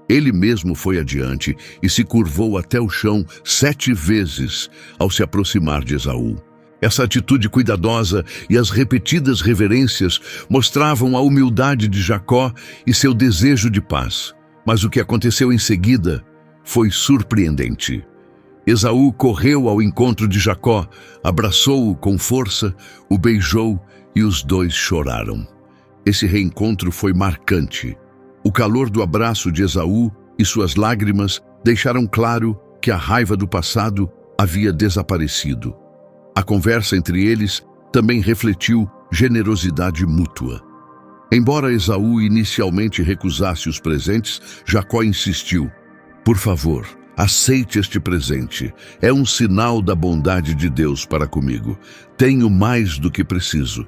Ele mesmo foi adiante e se curvou até o chão 7 vezes ao se aproximar de Esaú. Essa atitude cuidadosa e as repetidas reverências mostravam a humildade de Jacó e seu desejo de paz. Mas o que aconteceu em seguida foi surpreendente. Esaú correu ao encontro de Jacó, abraçou-o com força, o beijou e os dois choraram. Esse reencontro foi marcante. O calor do abraço de Esaú e suas lágrimas deixaram claro que a raiva do passado havia desaparecido. A conversa entre eles também refletiu generosidade mútua. Embora Esaú inicialmente recusasse os presentes, Jacó insistiu: "Por favor, aceite este presente. É um sinal da bondade de Deus para comigo. Tenho mais do que preciso."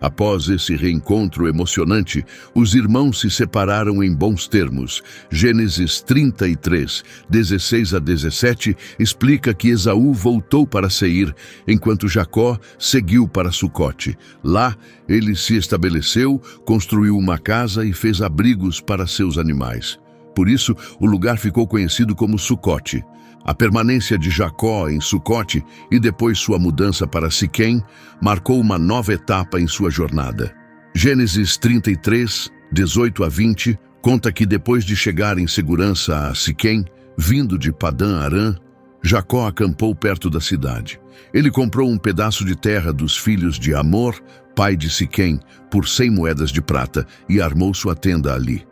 Após esse reencontro emocionante, os irmãos se separaram em bons termos. Gênesis 33, 16 a 17, explica que Esaú voltou para Seir, enquanto Jacó seguiu para Sucote. Lá, ele se estabeleceu, construiu uma casa e fez abrigos para seus animais. Por isso, o lugar ficou conhecido como Sucote. A permanência de Jacó em Sucote e depois sua mudança para Siquém marcou uma nova etapa em sua jornada. Gênesis 33, 18 a 20, conta que depois de chegar em segurança a Siquém, vindo de Padã Arã, Jacó acampou perto da cidade. Ele comprou um pedaço de terra dos filhos de Amor, pai de Siquém, por 100 moedas de prata e armou sua tenda ali.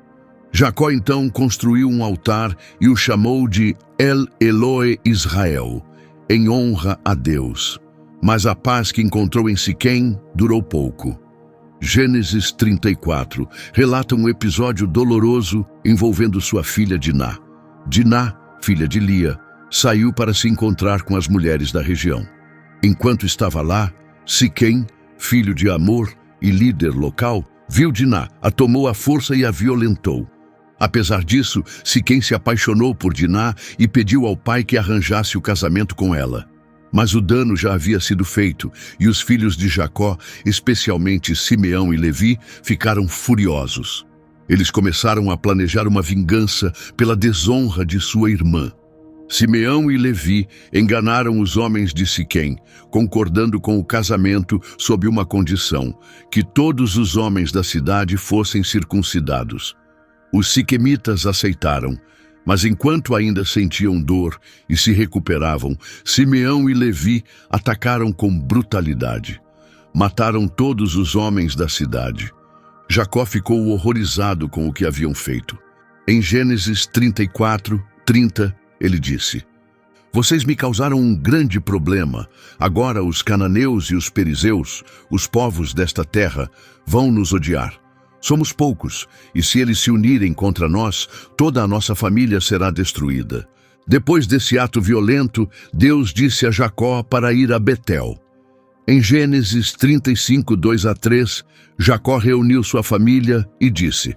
Jacó então construiu um altar e o chamou de El Elohe Israel, em honra a Deus. Mas a paz que encontrou em Siquém durou pouco. Gênesis 34 relata um episódio doloroso envolvendo sua filha Diná. Diná, filha de Lia, saiu para se encontrar com as mulheres da região. Enquanto estava lá, Siquém, filho de Amor e líder local, viu Diná, a tomou à força e a violentou. Apesar disso, Siquém se apaixonou por Diná e pediu ao pai que arranjasse o casamento com ela. Mas o dano já havia sido feito e os filhos de Jacó, especialmente Simeão e Levi, ficaram furiosos. Eles começaram a planejar uma vingança pela desonra de sua irmã. Simeão e Levi enganaram os homens de Siquém, concordando com o casamento sob uma condição: que todos os homens da cidade fossem circuncidados. Os siquemitas aceitaram, mas enquanto ainda sentiam dor e se recuperavam, Simeão e Levi atacaram com brutalidade. Mataram todos os homens da cidade. Jacó ficou horrorizado com o que haviam feito. Em Gênesis 34, 30, ele disse: "Vocês me causaram um grande problema. Agora os cananeus e os perizeus, os povos desta terra, vão nos odiar. Somos poucos, e se eles se unirem contra nós, toda a nossa família será destruída." Depois desse ato violento, Deus disse a Jacó para ir a Betel. Em Gênesis 35, 2 a 3, Jacó reuniu sua família e disse: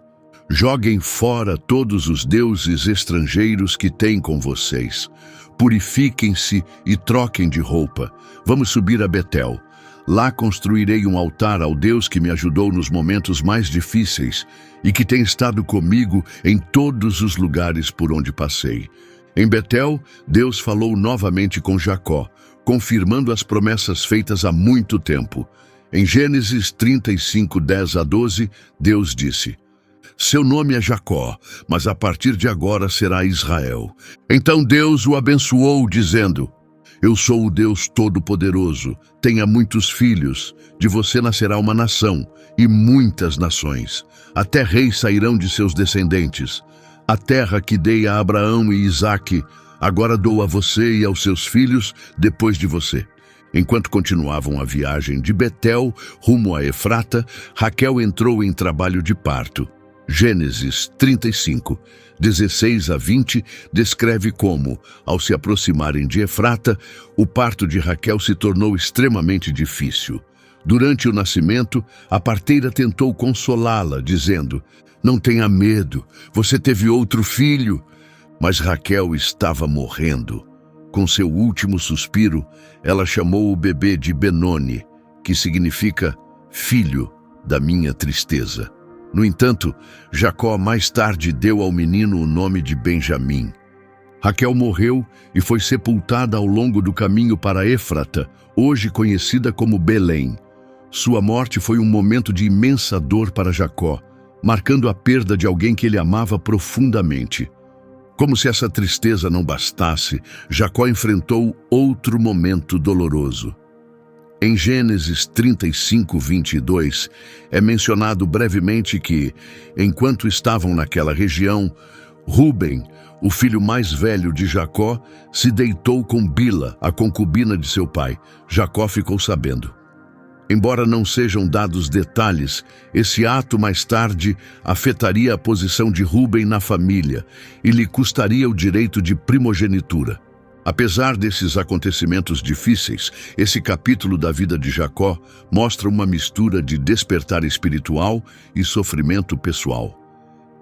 "Joguem fora todos os deuses estrangeiros que têm com vocês. Purifiquem-se e troquem de roupa. Vamos subir a Betel. Lá construirei um altar ao Deus que me ajudou nos momentos mais difíceis e que tem estado comigo em todos os lugares por onde passei." Em Betel, Deus falou novamente com Jacó, confirmando as promessas feitas há muito tempo. Em Gênesis 35, 10 a 12, Deus disse: seu nome é Jacó, mas a partir de agora será Israel. Então Deus o abençoou, dizendo: Eu sou o Deus Todo-Poderoso, tenha muitos filhos, de você nascerá uma nação, e muitas nações. Até reis sairão de seus descendentes. A terra que dei a Abraão e Isaque, agora dou a você e aos seus filhos depois de você. Enquanto continuavam a viagem de Betel rumo a Efrata, Raquel entrou em trabalho de parto. Gênesis 35, 16 a 20, descreve como, ao se aproximarem de Efrata, o parto de Raquel se tornou extremamente difícil. Durante o nascimento, a parteira tentou consolá-la, dizendo: Não tenha medo, você teve outro filho. Mas Raquel estava morrendo. Com seu último suspiro, ela chamou o bebê de Benoni, que significa filho da minha tristeza. No entanto, Jacó mais tarde deu ao menino o nome de Benjamim. Raquel morreu e foi sepultada ao longo do caminho para Éfrata, hoje conhecida como Belém. Sua morte foi um momento de imensa dor para Jacó, marcando a perda de alguém que ele amava profundamente. Como se essa tristeza não bastasse, Jacó enfrentou outro momento doloroso. Em Gênesis 35, 22, é mencionado brevemente que, enquanto estavam naquela região, Rúben, o filho mais velho de Jacó, se deitou com Bila, a concubina de seu pai. Jacó ficou sabendo. Embora não sejam dados detalhes, esse ato mais tarde afetaria a posição de Rúben na família e lhe custaria o direito de primogenitura. Apesar desses acontecimentos difíceis, esse capítulo da vida de Jacó mostra uma mistura de despertar espiritual e sofrimento pessoal.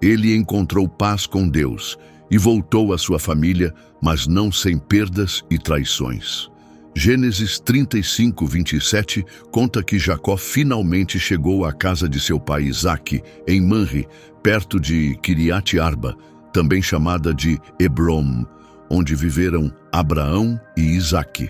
Ele encontrou paz com Deus e voltou à sua família, mas não sem perdas e traições. Gênesis 35, 27 conta que Jacó finalmente chegou à casa de seu pai Isaque, em Manre, perto de Kiriat Arba, também chamada de Hebrom, onde viveram Abraão e Isaque.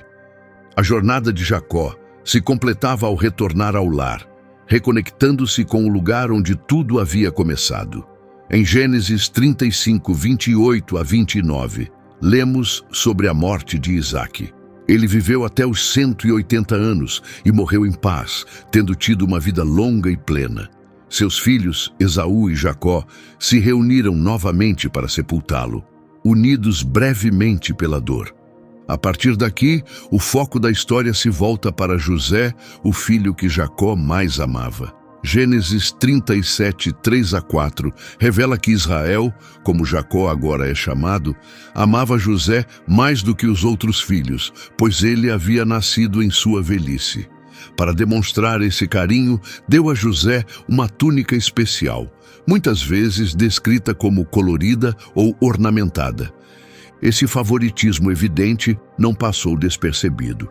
A jornada de Jacó se completava ao retornar ao lar, reconectando-se com o lugar onde tudo havia começado. Em Gênesis 35, 28 a 29, lemos sobre a morte de Isaque. Ele viveu até os 180 anos e morreu em paz, tendo tido uma vida longa e plena. Seus filhos, Esaú e Jacó, se reuniram novamente para sepultá-lo, unidos brevemente pela dor. A partir daqui, o foco da história se volta para José, o filho que Jacó mais amava. Gênesis 37, 3 a 4, revela que Israel, como Jacó agora é chamado, amava José mais do que os outros filhos, pois ele havia nascido em sua velhice. Para demonstrar esse carinho, deu a José uma túnica especial, muitas vezes descrita como colorida ou ornamentada. Esse favoritismo evidente não passou despercebido.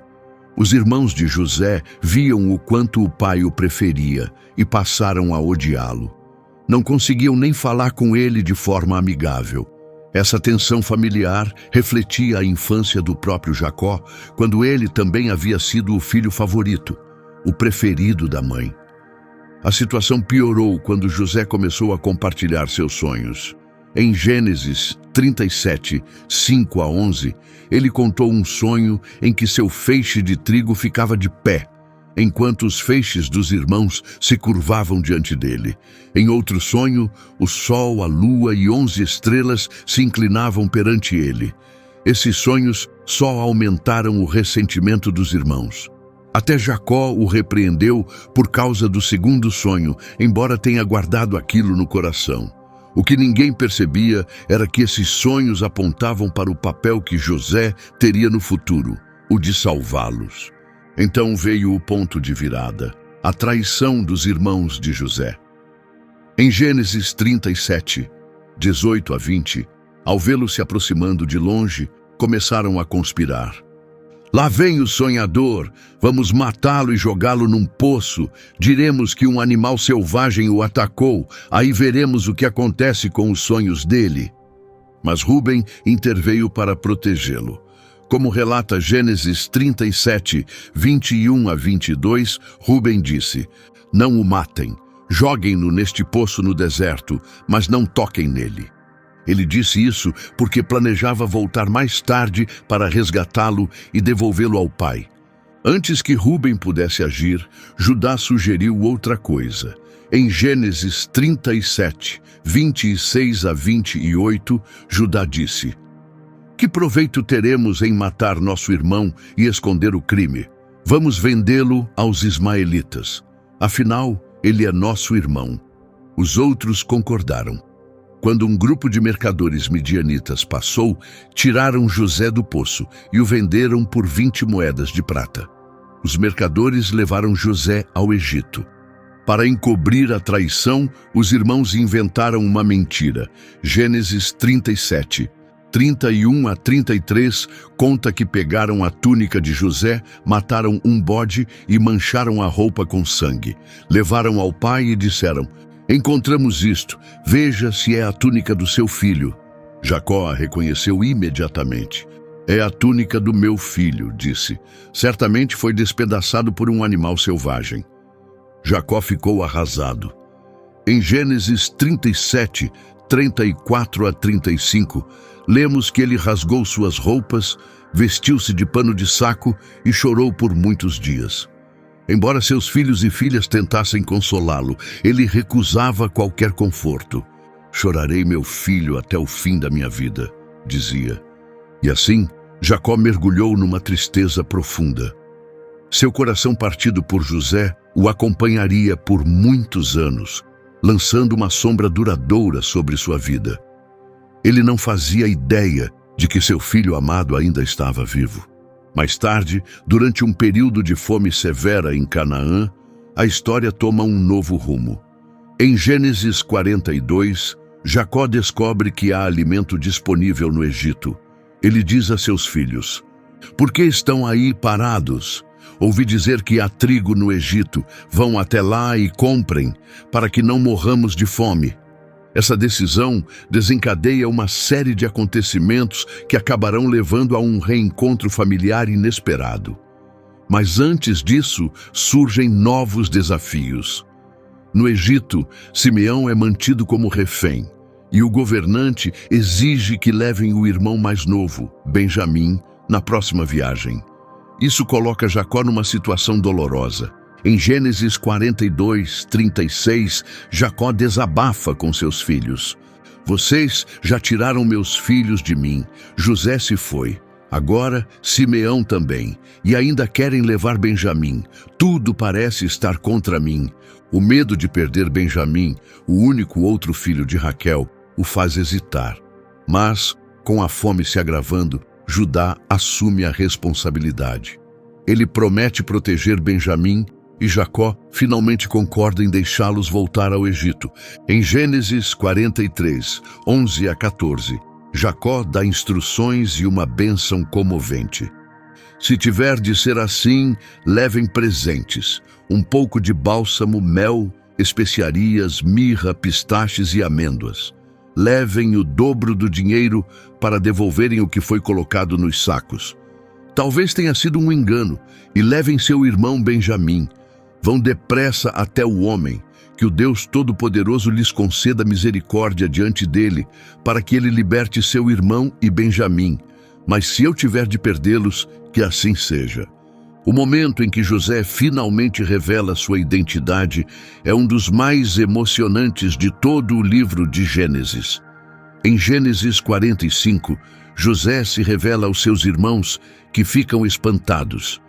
Os irmãos de José viam o quanto o pai o preferia e passaram a odiá-lo. Não conseguiam nem falar com ele de forma amigável. Essa tensão familiar refletia a infância do próprio Jacó, quando ele também havia sido o filho favorito, o preferido da mãe. A situação piorou quando José começou a compartilhar seus sonhos. Em Gênesis 37, 5 a 11, ele contou um sonho em que seu feixe de trigo ficava de pé, enquanto os feixes dos irmãos se curvavam diante dele. Em outro sonho, o sol, a lua e 11 estrelas se inclinavam perante ele. Esses sonhos só aumentaram o ressentimento dos irmãos. Até Jacó o repreendeu por causa do segundo sonho, embora tenha guardado aquilo no coração. O que ninguém percebia era que esses sonhos apontavam para o papel que José teria no futuro, o de salvá-los. Então veio o ponto de virada, a traição dos irmãos de José. Em Gênesis 37, 18 a 20, ao vê-lo se aproximando de longe, começaram a conspirar. Lá vem o sonhador, vamos matá-lo e jogá-lo num poço. Diremos que um animal selvagem o atacou, aí veremos o que acontece com os sonhos dele. Mas Rúben interveio para protegê-lo. Como relata Gênesis 37, 21 a 22, Rúben disse: Não o matem, Joguem-no neste poço no deserto, mas não toquem nele. Ele disse isso porque planejava voltar mais tarde para resgatá-lo e devolvê-lo ao pai. Antes que Rúben pudesse agir, Judá sugeriu outra coisa. Em Gênesis 37, 26 a 28, Judá disse: Que proveito teremos em matar nosso irmão e esconder o crime? Vamos vendê-lo aos ismaelitas. Afinal, ele é nosso irmão. Os outros concordaram. Quando um grupo de mercadores midianitas passou, tiraram José do poço e o venderam por 20 moedas de prata. Os mercadores levaram José ao Egito. Para encobrir a traição, os irmãos inventaram uma mentira. Gênesis 37, 31 a 33 conta que pegaram a túnica de José, mataram um bode e mancharam a roupa com sangue. Levaram ao pai e disseram: Encontramos isto, veja se é a túnica do seu filho. Jacó a reconheceu imediatamente. É a túnica do meu filho, disse. Certamente foi despedaçado por um animal selvagem. Jacó ficou arrasado. Em Gênesis 37, 34 a 35, lemos que ele rasgou suas roupas, vestiu-se de pano de saco e chorou por muitos dias. Embora seus filhos e filhas tentassem consolá-lo, ele recusava qualquer conforto. Chorarei meu filho até o fim da minha vida, dizia. E assim, Jacó mergulhou numa tristeza profunda. Seu coração partido por José o acompanharia por muitos anos, lançando uma sombra duradoura sobre sua vida. Ele não fazia ideia de que seu filho amado ainda estava vivo. Mais tarde, durante um período de fome severa em Canaã, a história toma um novo rumo. Em Gênesis 42, Jacó descobre que há alimento disponível no Egito. Ele diz a seus filhos: Por que estão aí parados? Ouvi dizer que há trigo no Egito. Vão até lá e comprem, para que não morramos de fome. Essa decisão desencadeia uma série de acontecimentos que acabarão levando a um reencontro familiar inesperado. Mas antes disso, surgem novos desafios. No Egito, Simeão é mantido como refém, e o governante exige que levem o irmão mais novo, Benjamim, na próxima viagem. Isso coloca Jacó numa situação dolorosa. Em Gênesis 42, 36, Jacó desabafa com seus filhos. Vocês já tiraram meus filhos de mim. José se foi. Agora Simeão também. E ainda querem levar Benjamim. Tudo parece estar contra mim. O medo de perder Benjamim, o único outro filho de Raquel, o faz hesitar. Mas, com a fome se agravando, Judá assume a responsabilidade. Ele promete proteger Benjamim e Jacó finalmente concorda em deixá-los voltar ao Egito. Em Gênesis 43, 11 a 14, Jacó dá instruções e uma bênção comovente. Se tiver de ser assim, levem presentes, um pouco de bálsamo, mel, especiarias, mirra, pistaches e amêndoas. Levem o dobro do dinheiro para devolverem o que foi colocado nos sacos. Talvez tenha sido um engano, e levem seu irmão Benjamim. Vão depressa até o homem, que o Deus Todo-Poderoso lhes conceda misericórdia diante dele, para que ele liberte seu irmão e Benjamim. Mas se eu tiver de perdê-los, que assim seja. O momento em que José finalmente revela sua identidade é um dos mais emocionantes de todo o livro de Gênesis. Em Gênesis 45, José se revela aos seus irmãos, que ficam espantados.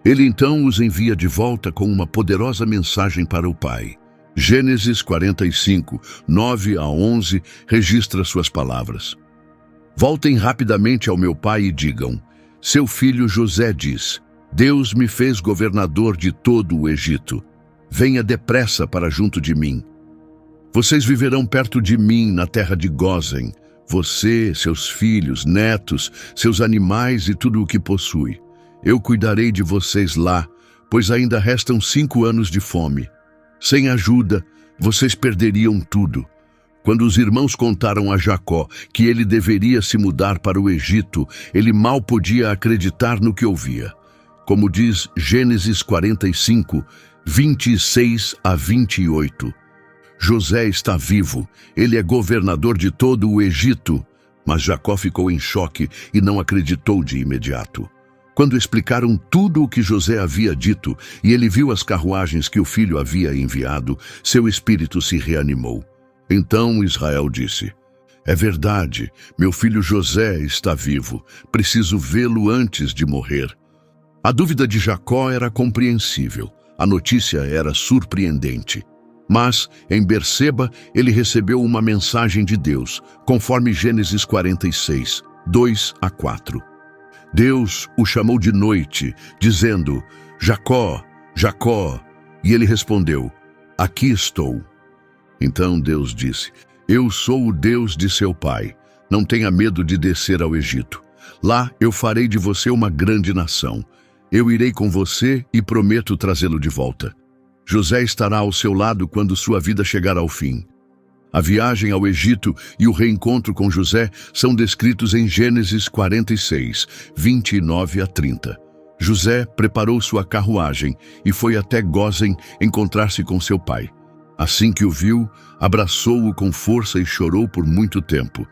Ele então os envia de volta com uma poderosa mensagem para o pai. Gênesis 45, 9 a 11, registra suas palavras. Voltem rapidamente ao meu pai e digam: seu filho José diz: Deus me fez governador de todo o Egito. Venha depressa para junto de mim. Vocês viverão perto de mim na terra de Gósen. Você, seus filhos, netos, seus animais e tudo o que possui. Eu cuidarei de vocês lá, pois ainda restam 5 anos de fome. Sem ajuda, vocês perderiam tudo. Quando os irmãos contaram a Jacó que ele deveria se mudar para o Egito, ele mal podia acreditar no que ouvia. Como diz Gênesis 45, 26 a 28. José está vivo, ele é governador de todo o Egito. Mas Jacó ficou em choque e não acreditou de imediato. Quando explicaram tudo o que José havia dito e ele viu as carruagens que o filho havia enviado, seu espírito se reanimou. Então Israel disse: é verdade, meu filho José está vivo, preciso vê-lo antes de morrer. A dúvida de Jacó era compreensível, a notícia era surpreendente. Mas, em Berseba, ele recebeu uma mensagem de Deus, conforme Gênesis 46, 2-4. Deus o chamou de noite, dizendo: Jacó, Jacó. E ele respondeu: aqui estou. Então Deus disse: eu sou o Deus de seu pai. Não tenha medo de descer ao Egito. Lá eu farei de você uma grande nação. Eu irei com você e prometo trazê-lo de volta. José estará ao seu lado quando sua vida chegar ao fim. A viagem ao Egito e o reencontro com José são descritos em Gênesis 46, 29-30. José preparou sua carruagem e foi até Gósen encontrar-se com seu pai. Assim que o viu, abraçou-o com força e chorou por muito tempo.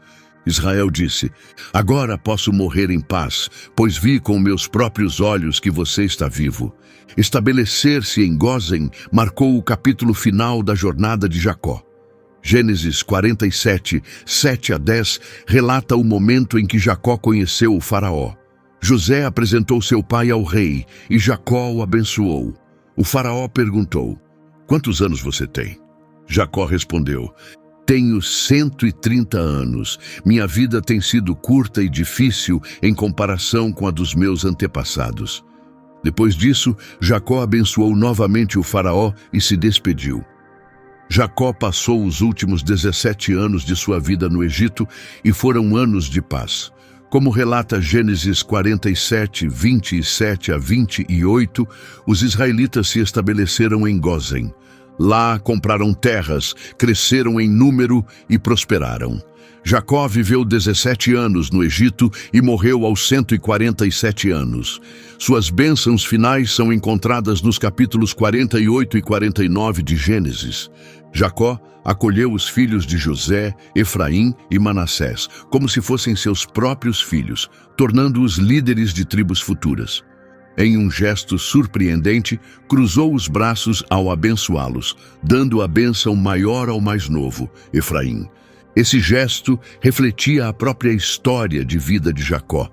Israel disse: agora posso morrer em paz, pois vi com meus próprios olhos que você está vivo. Estabelecer-se em Gósen marcou o capítulo final da jornada de Jacó. Gênesis 47, 7-10 relata o momento em que Jacó conheceu o faraó. José apresentou seu pai ao rei e Jacó o abençoou. O faraó perguntou: quantos anos você tem? Jacó respondeu: tenho 130 anos. Minha vida tem sido curta e difícil em comparação com a dos meus antepassados. Depois disso, Jacó abençoou novamente o faraó e se despediu. Jacó passou os últimos 17 anos de sua vida no Egito e foram anos de paz. Como relata Gênesis 47, 27-28, os israelitas se estabeleceram em Gósen. Lá compraram terras, cresceram em número e prosperaram. Jacó viveu 17 anos no Egito e morreu aos 147 anos. Suas bênçãos finais são encontradas nos capítulos 48 e 49 de Gênesis. Jacó acolheu os filhos de José, Efraim e Manassés, como se fossem seus próprios filhos, tornando-os líderes de tribos futuras. Em um gesto surpreendente, cruzou os braços ao abençoá-los, dando a bênção maior ao mais novo, Efraim. Esse gesto refletia a própria história de vida de Jacó.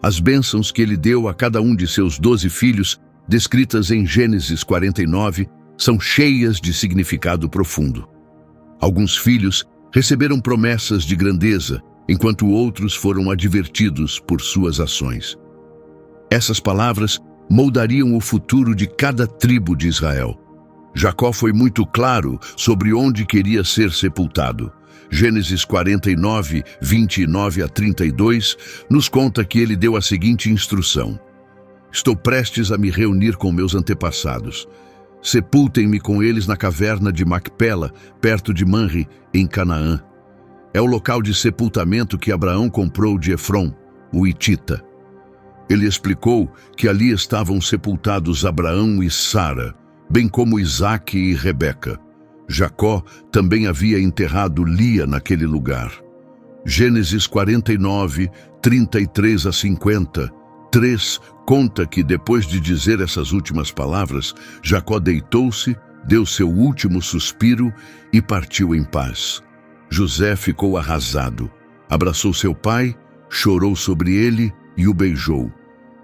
As bênçãos que ele deu a cada um de seus 12 filhos, descritas em Gênesis 49, são cheias de significado profundo. Alguns filhos receberam promessas de grandeza, enquanto outros foram advertidos por suas ações. Essas palavras moldariam o futuro de cada tribo de Israel. Jacó foi muito claro sobre onde queria ser sepultado. Gênesis 49, 29-32, nos conta que ele deu a seguinte instrução: estou prestes a me reunir com meus antepassados. Sepultem-me com eles na caverna de Macpela, perto de Manre, em Canaã. É o local de sepultamento que Abraão comprou de Efron, o Hitita. Ele explicou que ali estavam sepultados Abraão e Sara, bem como Isaque e Rebeca. Jacó também havia enterrado Lia naquele lugar. Gênesis 49, 33-50, 3 conta que depois de dizer essas últimas palavras, Jacó deitou-se, deu seu último suspiro e partiu em paz. José ficou arrasado, abraçou seu pai, chorou sobre ele e o beijou.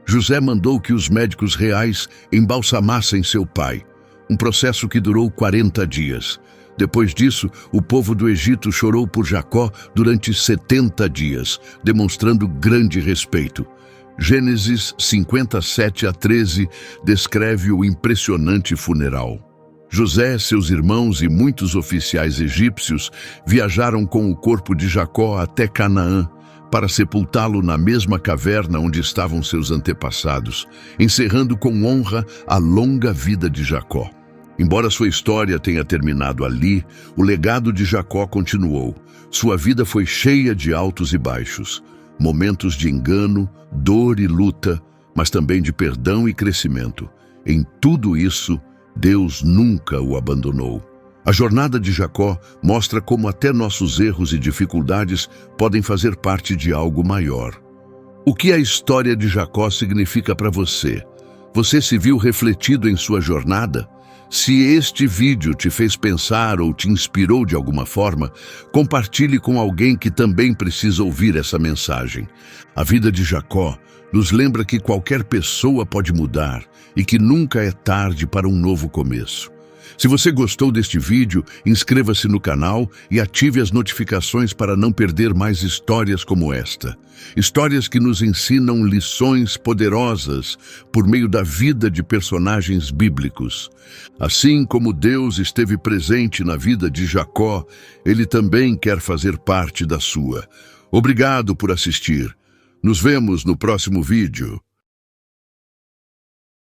José mandou que os médicos reais embalsamassem seu pai, um processo que durou 40 dias. Depois disso, o povo do Egito chorou por Jacó durante 70 dias, demonstrando grande respeito. Gênesis 57-13 descreve o impressionante funeral. José, seus irmãos e muitos oficiais egípcios viajaram com o corpo de Jacó até Canaã, para sepultá-lo na mesma caverna onde estavam seus antepassados, encerrando com honra a longa vida de Jacó. Embora sua história tenha terminado ali, o legado de Jacó continuou. Sua vida foi cheia de altos e baixos, momentos de engano, dor e luta, mas também de perdão e crescimento. Em tudo isso, Deus nunca o abandonou. A jornada de Jacó mostra como até nossos erros e dificuldades podem fazer parte de algo maior. O que a história de Jacó significa para você? Você se viu refletido em sua jornada? Se este vídeo te fez pensar ou te inspirou de alguma forma, compartilhe com alguém que também precisa ouvir essa mensagem. A vida de Jacó nos lembra que qualquer pessoa pode mudar e que nunca é tarde para um novo começo. Se você gostou deste vídeo, inscreva-se no canal e ative as notificações para não perder mais histórias como esta. Histórias que nos ensinam lições poderosas por meio da vida de personagens bíblicos. Assim como Deus esteve presente na vida de Jacó, Ele também quer fazer parte da sua. Obrigado por assistir. Nos vemos no próximo vídeo.